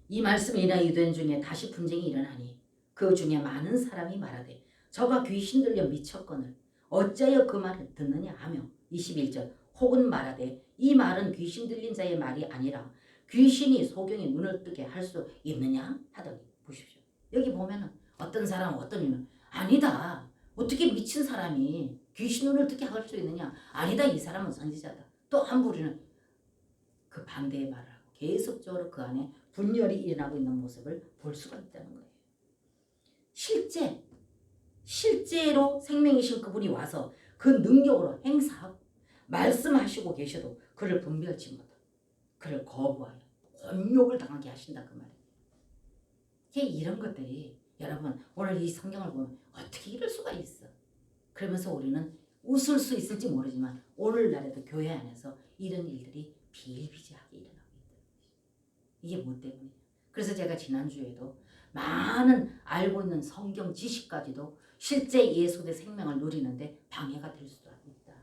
이 말씀을 인하여 유대인 중에 다시 분쟁이 일어나니 그 중에 많은 사람이 말하되 저가 귀신 들려 미쳤거늘 어찌하여 그 말을 듣느냐 하며 21절 혹은 말하되 이 말은 귀신 들린 자의 말이 아니라 귀신이 소경의 눈을 뜨게 할 수 있느냐 하더니 보십시오. 여기 보면은 어떤 사람 어떤 이는 아니다. 어떻게 미친 사람이 귀신 눈을 뜨게 할 수 있느냐. 아니다. 이 사람은 선지자다. 또 한 부류는 그 반대의 말을 하고 계속적으로 그 안에 분열이 일어나고 있는 모습을 볼 수가 있다는 거예요. 실제로 생명이신 그분이 와서 그 능력으로 행사하고 말씀하시고 계셔도 그를 분별치 못하고 그를 거부하여 곤욕을 당하게 하신다 그 말이에요. 이런 것들이 여러분 오늘 이 성경을 보면 어떻게 이럴 수가 있어. 그러면서 우리는 웃을 수 있을지 모르지만 오늘날에도 교회 안에서 이런 일들이 비일비재하게 일어나고 있다. 이게 뭐 때문이냐. 그래서 제가 지난주에도 많은 알고 있는 성경 지식까지도 실제 예수의 생명을 누리는데 방해가 될 수도 있다.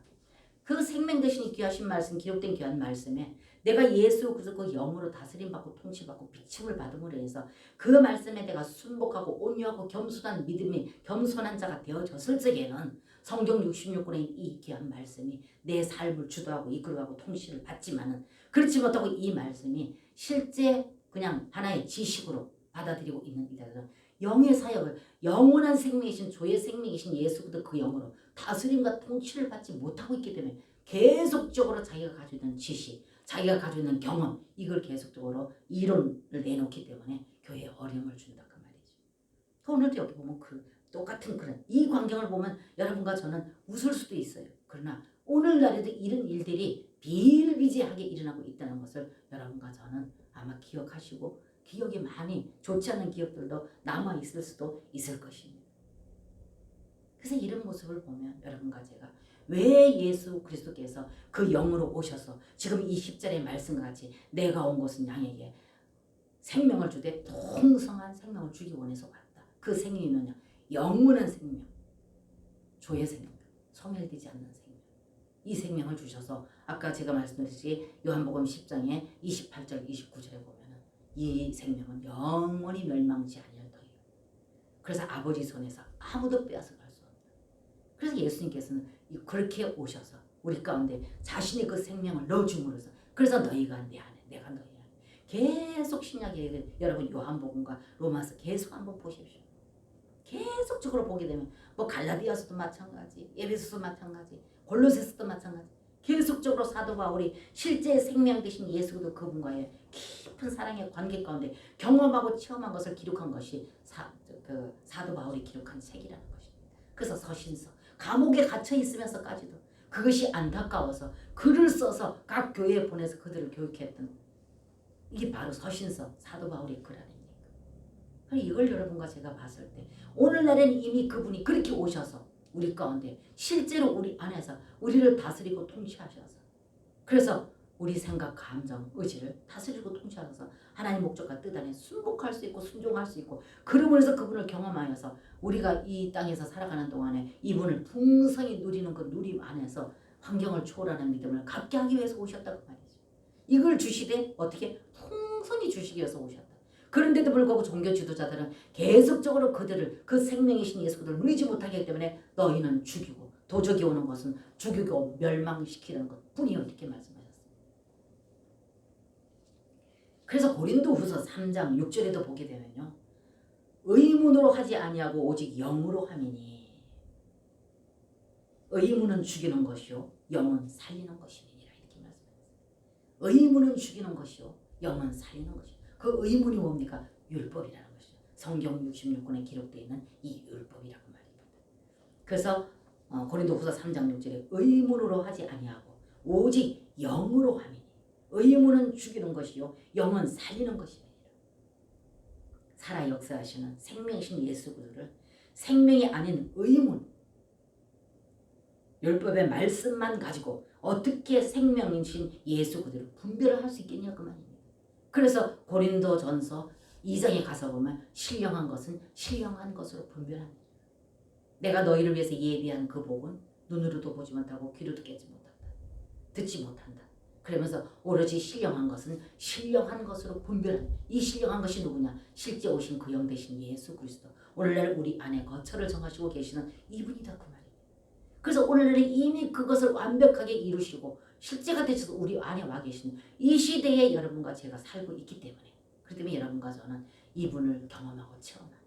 그 생명 대신 귀하신 말씀 기록된 귀한 말씀에 내가 예수 그리스도 그 영으로 다스림받고 통치받고 비침을 받음으로 해서 그 말씀에 내가 순복하고 온유하고 겸손한 믿음이 겸손한 자가 되어졌을 적에는 성경 66권의 이 귀한 말씀이 내 삶을 주도하고 이끌어가고 통치를 받지만은 그렇지 못하고 이 말씀이 실제 그냥 하나의 지식으로 받아들이고 있는 이들은 영의 사역을 영원한 생명이신 조의 생명이신 예수 그리스도 그 영으로 다스림과 통치를 받지 못하고 있기 때문에 계속적으로 자기가 가지고 있는 지식, 자기가 가지고 있는 경험 이걸 계속적으로 이론을 내놓기 때문에 교회에 어려움을 준다 그 말이죠. 오늘도 여기 보면 똑같은 그런 이 광경을 보면 여러분과 저는 웃을 수도 있어요. 그러나 오늘날에도 이런 일들이 비일비재하게 일어나고 있다는 것을 여러분과 저는 아마 기억하시고 기억이 많이 좋지 않은 기억들도 남아있을 수도 있을 것입니다. 그래서 이런 모습을 보면 여러분과 제가 왜 예수 그리스도께서 그 영으로 오셔서 지금 이 10절의 말씀과 같이 내가 온 것은 양에게 생명을 주되 풍성한 생명을 주기 원해서 왔다. 그 생명이 뭐냐? 영원한 생명. 조의 생명, 소멸되지 않는 생명. 이 생명을 주셔서 아까 제가 말씀드렸듯이 요한복음 10장에 28절 29절에 보면은 이 생명은 영원히 멸망치 아니할 터이요. 그래서 아버지 손에서 아무도 빼앗아갈 수 없다. 그래서 예수님께서는 그렇게 오셔서 우리 가운데 자신의 그 생명을 넣어줌으로써 그래서 너희가 내 안에 내가 너희 안에 계속 신약에 여러분 요한복음과 로마서 계속 한번 보십시오. 계속적으로 보게 되면 뭐 갈라디아서도 마찬가지, 에베소서 마찬가지, 골로새서도 마찬가지. 계속적으로 사도 바울이 실제 생명 되신 예수 그분과의 깊은 사랑의 관계 가운데 경험하고 체험한 것을 기록한 것이 사도 바울이 기록한 책이라는 것입니다. 그래서 서신서, 감옥에 갇혀 있으면서까지도 그것이 안타까워서 글을 써서 각 교회에 보내서 그들을 교육했던 이게 바로 서신서, 사도 바울의 글 아닙니까? 이걸 여러분과 제가 봤을 때 오늘날에는 이미 그분이 그렇게 오셔서 우리 가운데 실제로 우리 안에서 우리를 다스리고 통치하셔서 그래서 우리 생각, 감정, 의지를 다스리고 통치하셔서 하나님 목적과 뜻 안에 순복할 수 있고 순종할 수 있고 그러므로 해서 그분을 경험하여서 우리가 이 땅에서 살아가는 동안에 이분을 풍성히 누리는 그 누림 안에서 환경을 초월하는 믿음을 갖게 하기 위해서 오셨다고 말이죠. 이걸 주시되 어떻게 풍성히 주시기 위해서 오셨다. 그런데도 불구하고 종교 지도자들은 계속적으로 그들을 그 생명이신 예수 그들을 누리지 못하기 때문에 너희는 죽이고 도적이 오는 것은 죽이고 멸망시키는 것뿐이요 이렇게 말씀하셨습니다. 그래서 고린도후서 3장 6절에도 보게 되면요. 의문으로 하지 아니하고 오직 영으로 함이니 의문은 죽이는 것이요 영은 살리는 것이니라 이렇게 말씀하셨습니다. 의문은 죽이는 것이요 영은 살리는 것이요. 그 의문이 뭡니까? 율법이라는 것이죠. 성경 66권에 기록되어 있는 이 율법이라고 말입니다. 그래서 고린도후서 3장 6절에 의문으로 하지 아니하고 오직 영으로 함이니 의문은 죽이는 것이요 영은 살리는 것이니라. 살아 역사하시는 생명이신 예수 그리스도를 생명이 아닌 의문 율법의 말씀만 가지고 어떻게 생명이신 예수 그리스도를 분별을 할 수 있겠냐 그 말입니다. 그래서 고린도전서 2장에 가서 보면 신령한 것은 신령한 것으로 분별합니다. 내가 너희를 위해서 예비한 그 복은 눈으로도 보지 못하고 귀로도 깨지 못한다. 듣지 못한다. 그러면서 오로지 신령한 것은 신령한 것으로 분별한다. 이 신령한 것이 누구냐? 실제 오신 그 영 되신 예수 그리스도. 오늘날 우리 안에 거처를 정하시고 계시는 이분이다 그 말입니다. 그래서 오늘날에 이미 그것을 완벽하게 이루시고 실제가 되셔서 우리 안에 와 계신 이 시대에 여러분과 제가 살고 있기 때문에 그렇기 때문에 여러분과 저는 이분을 경험하고 체험하는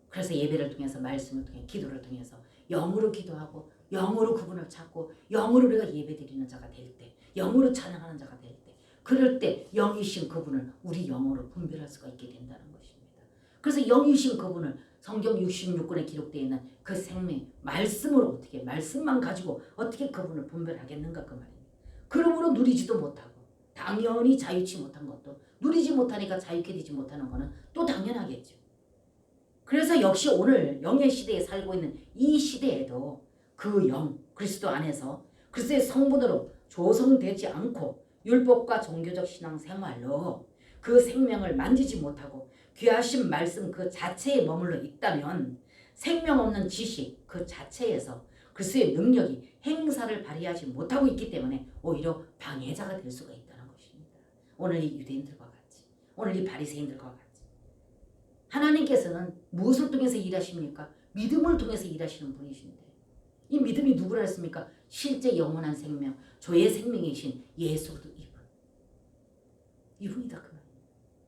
그래서 예배를 통해서 말씀을 통해 기도를 통해서 영으로 기도하고 영으로 그분을 찾고 영으로 우리가 예배드리는 자가 될 때 영으로 찬양하는 자가 될 때 그럴 때 영이신 그분을 우리 영으로 분별할 수가 있게 된다는 것입니다. 그래서 영이신 그분을 성경 66권에 기록되어 있는 그 생명 말씀으로 어떻게 말씀만 가지고 어떻게 그분을 분별하겠는가 그 말입니다. 그러므로 누리지도 못하고 당연히 자유치 못한 것도 누리지 못하니까 자유케 되지 못하는 것은 또 당연하겠죠. 그래서 역시 오늘 영의 시대에 살고 있는 이 시대에도 그 영 그리스도 안에서 그리스도의 성분으로 조성되지 않고 율법과 종교적 신앙생활로 그 생명을 만지지 못하고 귀하신 말씀 그 자체에 머물러 있다면 생명 없는 지식 그 자체에서 그리스도의 능력이 행사를 발휘하지 못하고 있기 때문에 오히려 방해자가 될 수가 있다는 것입니다. 오늘 이 유대인들과 같이 오늘 이 바리새인들과 같이 하나님께서는 무엇을 통해서 일하십니까? 믿음을 통해서 일하시는 분이신데 이 믿음이 누구라 했습니까? 실제 영원한 생명 조의 생명이신 예수 이분이다 그 말입니다.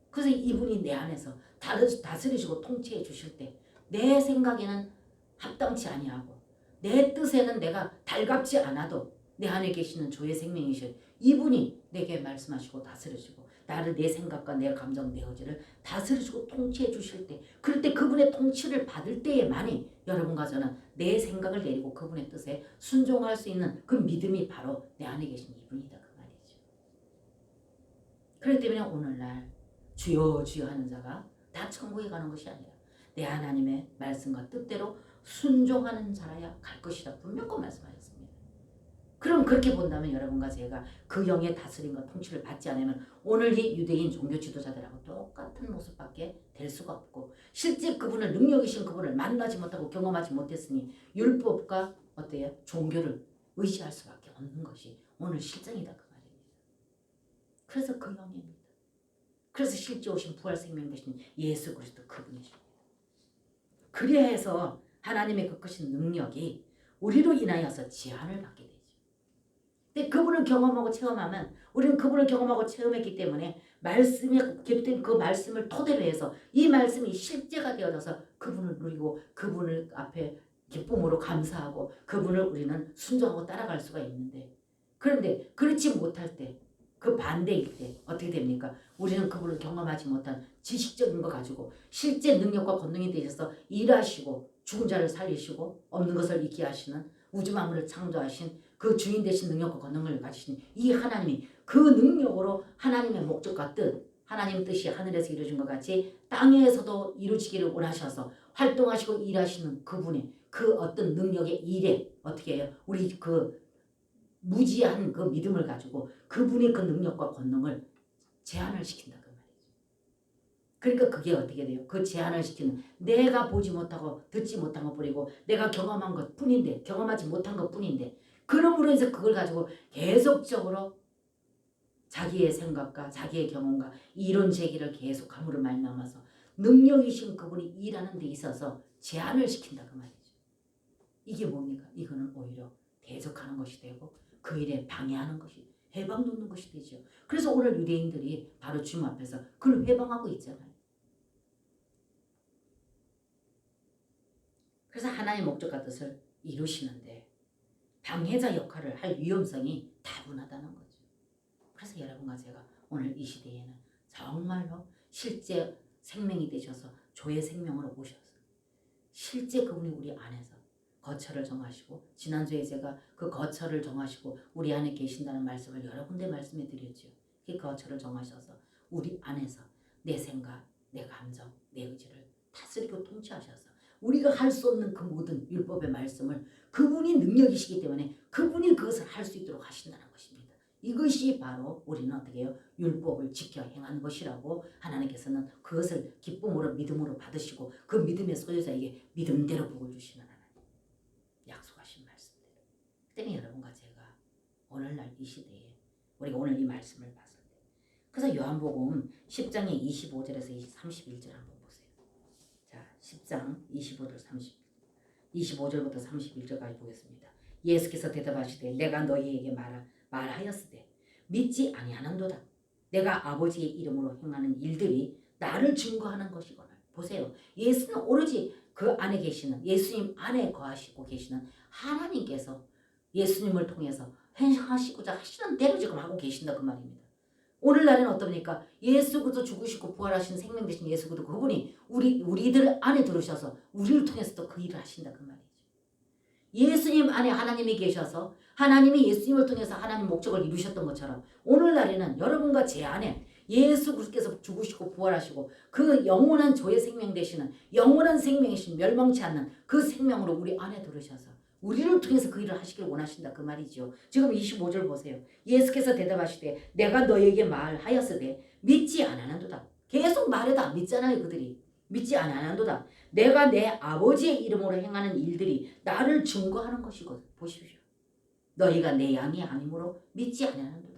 그래서 이분이 내 안에서 다스리시고 통치해 주실 때 내 생각에는 합당치 아니하고 내 뜻에는 내가 달갑지 않아도 내 안에 계시는 조의 생명이신 이분이 내게 말씀하시고 다스리시고 나를 내 생각과 내 감정 내 의지를 다스리시고 통치해 주실 때 그럴 때 그분의 통치를 받을 때에만이 여러분과 저는 내 생각을 내리고 그분의 뜻에 순종할 수 있는 그 믿음이 바로 내 안에 계신 이분이다 그 말이죠. 그렇기 때문에 오늘날 주여 주여 하는 자가 다 천국에 가는 것이 아니라 내 하나님의 말씀과 뜻대로 순종하는 자라야 갈 것이라 분명히 말씀하셨습니다. 그럼 그렇게 본다면 여러분과 제가 그 영의 다스림과 통치를 받지 않으면 오늘 이 유대인 종교 지도자들하고 똑같은 모습밖에 될 수가 없고 실제 그분을 능력이신 그분을 만나지 못하고 경험하지 못했으니 율법과 어때요? 종교를 의지할 수밖에 없는 것이 오늘 실정이다 그 말입니다. 그래서 그 영입니다. 그래서 실제 오신 부활 생명 되신 예수 그리스도 그분이십니다. 그래야 해서 하나님의 그 크신 능력이 우리로 인하여서 제한을 받게 되죠. 근데 그분을 경험하고 체험하면 우리는 그분을 경험하고 체험했기 때문에 말씀에 기록된 그 말씀을 토대로 해서 이 말씀이 실제가 되어져서 그분을 누리고 그분을 앞에 기쁨으로 감사하고 그분을 우리는 순종하고 따라갈 수가 있는데 그런데 그렇지 못할 때 그 반대일 때 어떻게 됩니까? 우리는 그분을 경험하지 못한 지식적인 거 가지고 실제 능력과 권능이 되셔서 일하시고 죽은 자를 살리시고 없는 것을 있게 하시는 우주 만물을 창조하신 그 주인 되신 능력과 권능을 가지신 이 하나님이 그 능력으로 하나님의 목적과 뜻 하나님 뜻이 하늘에서 이루어진 것 같이 땅에서도 이루어지기를 원하셔서 활동하시고 일하시는 그분의 그 어떤 능력의 일에 어떻게 해요? 우리 그 무지한 그 믿음을 가지고 그분의 그 능력과 권능을 제한을 시킨다 그 말이죠. 그러니까 그게 어떻게 돼요? 그 제한을 시키는 내가 보지 못하고 듣지 못한 것뿐이고 내가 경험한 것뿐인데 경험하지 못한 것뿐인데 그러므로 해서 그걸 가지고 계속적으로 자기의 생각과 자기의 경험과 이론 제기를 계속함으로 말미암아서 능력이신 그분이 일하는 데 있어서 제한을 시킨다 그 말이죠. 이게 뭡니까? 이거는 오히려 대적하는 것이 되고 그 일에 방해하는 것이 해방 놓는 것이 되죠. 그래서 오늘 유대인들이 바로 주님 앞에서 그걸 회방하고 있잖아요. 그래서 하나님의 목적과 뜻을 이루시는데 방해자 역할을 할 위험성이 다분하다는 거죠. 그래서 여러분과 제가 오늘 이 시대에는 정말로 실제 생명이 되셔서 조의 생명으로 오셔서 실제 그분이 우리 안에서 거처를 정하시고 지난주에 제가 그 거처를 정하시고 우리 안에 계신다는 말씀을 여러 군데 말씀해 드렸죠. 그 거처를 정하셔서 우리 안에서 내 생각, 내 감정, 내 의지를 다스리고 통치하셔서 우리가 할 수 없는 그 모든 율법의 말씀을 그분이 능력이시기 때문에 그분이 그것을 할 수 있도록 하신다는 것입니다. 이것이 바로 우리는 어떻게 해요? 율법을 지켜 행하는 것이라고 하나님께서는 그것을 기쁨으로 믿음으로 받으시고 그 믿음의 소유자에게 믿음대로 복을 주시는 하나님. 약속하신 말씀대로. 그 때문에 여러분과 제가 오늘날 이 시대에 우리가 오늘 이 말씀을 봤을 때 그래서 요한복음 10장의 25절에서 31절 한번 보세요. 자, 10장 25절부터 31절까지 보겠습니다. 예수께서 대답하시되 내가 너희에게 말하였으되 믿지 아니하는도다. 내가 아버지의 이름으로 행하는 일들이 나를 증거하는 것이거늘. 보세요. 예수는 오로지 그 안에 계시는 예수님 안에 거하시고 계시는 하나님께서 예수님을 통해서 행하시고자 하시는 대로 지금 하고 계신다 그 말입니다. 오늘날에는 어떻습니까? 예수 그리스도 죽으시고 부활하신 생명 되신 예수 그리스도 그분이 우리들 안에 들어오셔서 우리를 통해서도 그 일을 하신다 그 말이죠. 예수님 안에 하나님이 계셔서 하나님이 예수님을 통해서 하나님 목적을 이루셨던 것처럼 오늘날에는 여러분과 제 안에 예수 그리스도께서 죽으시고 부활하시고 그 영원한 조의 생명 되시는 영원한 생명이신 멸망치 않는 그 생명으로 우리 안에 들으셔서 우리를 통해서 그 일을 하시길 원하신다 그 말이죠. 지금 25절 보세요. 예수께서 대답하시되 내가 너에게 말하였으되 믿지 아니하는도다. 계속 말해도 안 믿잖아요 그들이. 믿지 아니하는도다. 내가 내 아버지의 이름으로 행하는 일들이 나를 증거하는 것이거든. 보십시오. 너희가 내 양이 아니므로 믿지 아니하는도다.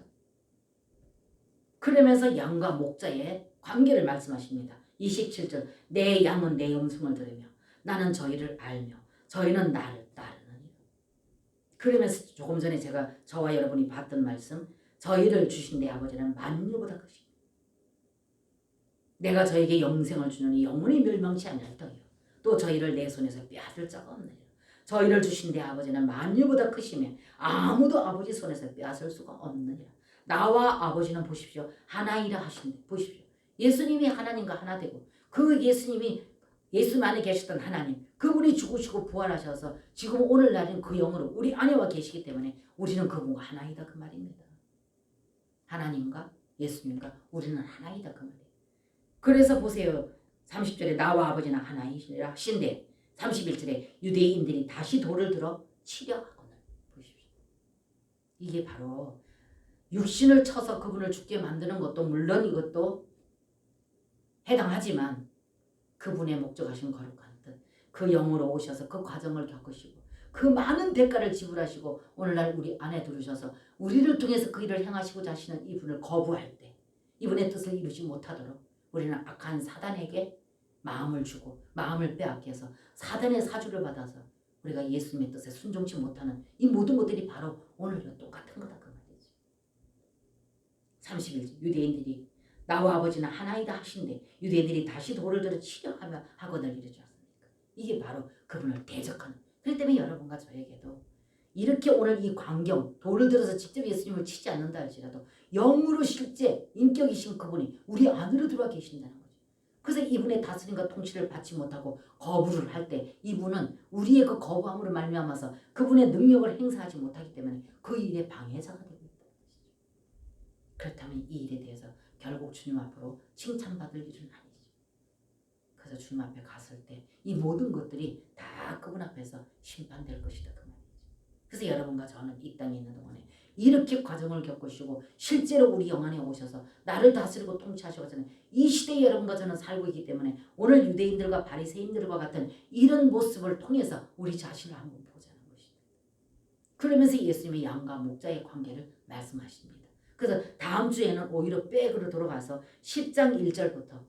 그러면서 양과 목자의 관계를 말씀하십니다. 27절 내 양은 내 음성을 들으며 나는 저희를 알며 저희는 나를 따르느니라. 그러면서 조금 전에 제가 저와 여러분이 봤던 말씀 저희를 주신 내 아버지는 만유보다 크시다. 내가 저에게 영생을 주느니 영원히 멸망치 아니하리더요. 또 저희를 내 손에서 빼앗을 자가 없느니라. 저희를 주신 내 아버지는 만유보다 크시며 아무도 아버지 손에서 빼앗을 수가 없느니라. 나와 아버지는 보십시오. 하나이라 하신대. 보십시오. 예수님이 하나님과 하나 되고 그 예수님이 예수 안에 계셨던 하나님 그분이 죽으시고 부활하셔서 지금 오늘날은 그 영으로 우리 안에와 계시기 때문에 우리는 그분과 하나이다 그 말입니다. 하나님과 예수님과 우리는 하나이다 그 말이에요. 그래서 보세요. 30절에 나와 아버지는 하나이시라 하신데 31절에 유대인들이 다시 돌을 들어 치려 하거늘. 보십시오. 이게 바로 육신을 쳐서 그분을 죽게 만드는 것도 물론 이것도 해당하지만 그분의 목적하신 거룩한 뜻, 그 영으로 오셔서 그 과정을 겪으시고 그 많은 대가를 지불하시고 오늘날 우리 안에 들으셔서 우리를 통해서 그 일을 행하시고자 하시는 이분을 거부할 때 이분의 뜻을 이루지 못하도록 우리는 악한 사단에게 마음을 주고 마음을 빼앗겨서 사단의 사주를 받아서 우리가 예수님의 뜻에 순종치 못하는 이 모든 것들이 바로 오늘과 똑같은 거다 그 말이지. 31절 유대인들이 나와 아버지는 하나이다 하신데 유대인들이 다시 돌을 들어 치려하며 하거늘 이르지 않습니까? 이게 바로 그분을 대적하는. 그렇기 때문에 여러분과 저에게도 이렇게 오늘 이 광경 돌을 들어서 직접 예수님을 치지 않는다 할지라도 영으로 실제 인격이신 그분이 우리 안으로 들어와 계신다는 거죠. 그래서 이분의 다스림과 통치를 받지 못하고 거부를 할 때 이분은 우리의 그 거부함으로 말미암아서 그분의 능력을 행사하지 못하기 때문에 그 일에 방해자가 되고 있다는 것이죠. 그렇다면 이 일에 대해서 결국 주님 앞으로 칭찬받을 일은 아니죠. 그래서 주님 앞에 갔을 때 이 모든 것들이 다 그분 앞에서 심판될 것이다 그 말이죠. 그래서 여러분과 저는 이 땅에 있는 동안에 이렇게 과정을 겪으시고 실제로 우리 영 안에 오셔서 나를 다스리고 통치하셔서는 이 시대에 여러분과 저는 살고 있기 때문에 오늘 유대인들과 바리새인들과 같은 이런 모습을 통해서 우리 자신을 한번 보자는 것입니다. 그러면서 예수님의 양과 목자의 관계를 말씀하십니다. 그래서 다음 주에는 오히려 백으로 돌아가서 10장 1절부터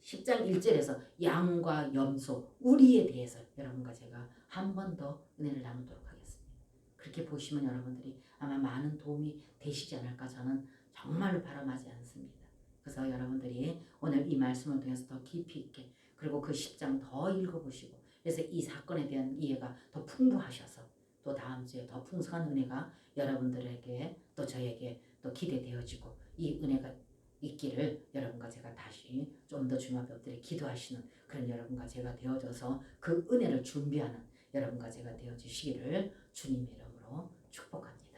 10장 1절에서 양과 염소, 우리에 대해서 여러분과 제가 한 번 더 은혜를 나누도록 하겠습니다. 그렇게 보시면 여러분들이 아마 많은 도움이 되시지 않을까 저는 정말로 바람하지 않습니다. 그래서 여러분들이 오늘 이 말씀을 통해서 더 깊이 있게 그리고 그 10장 더 읽어보시고 그래서 이 사건에 대한 이해가 더 풍부하셔서 또 다음 주에 더 풍성한 은혜가 여러분들에게 또 저에게 또 기대되어지고 이 은혜가 있기를 여러분과 제가 다시 좀 더 주님 앞에 엎드려 기도하시는 그런 여러분과 제가 되어져서 그 은혜를 준비하는 여러분과 제가 되어주시기를 주님의 이름으로 축복합니다.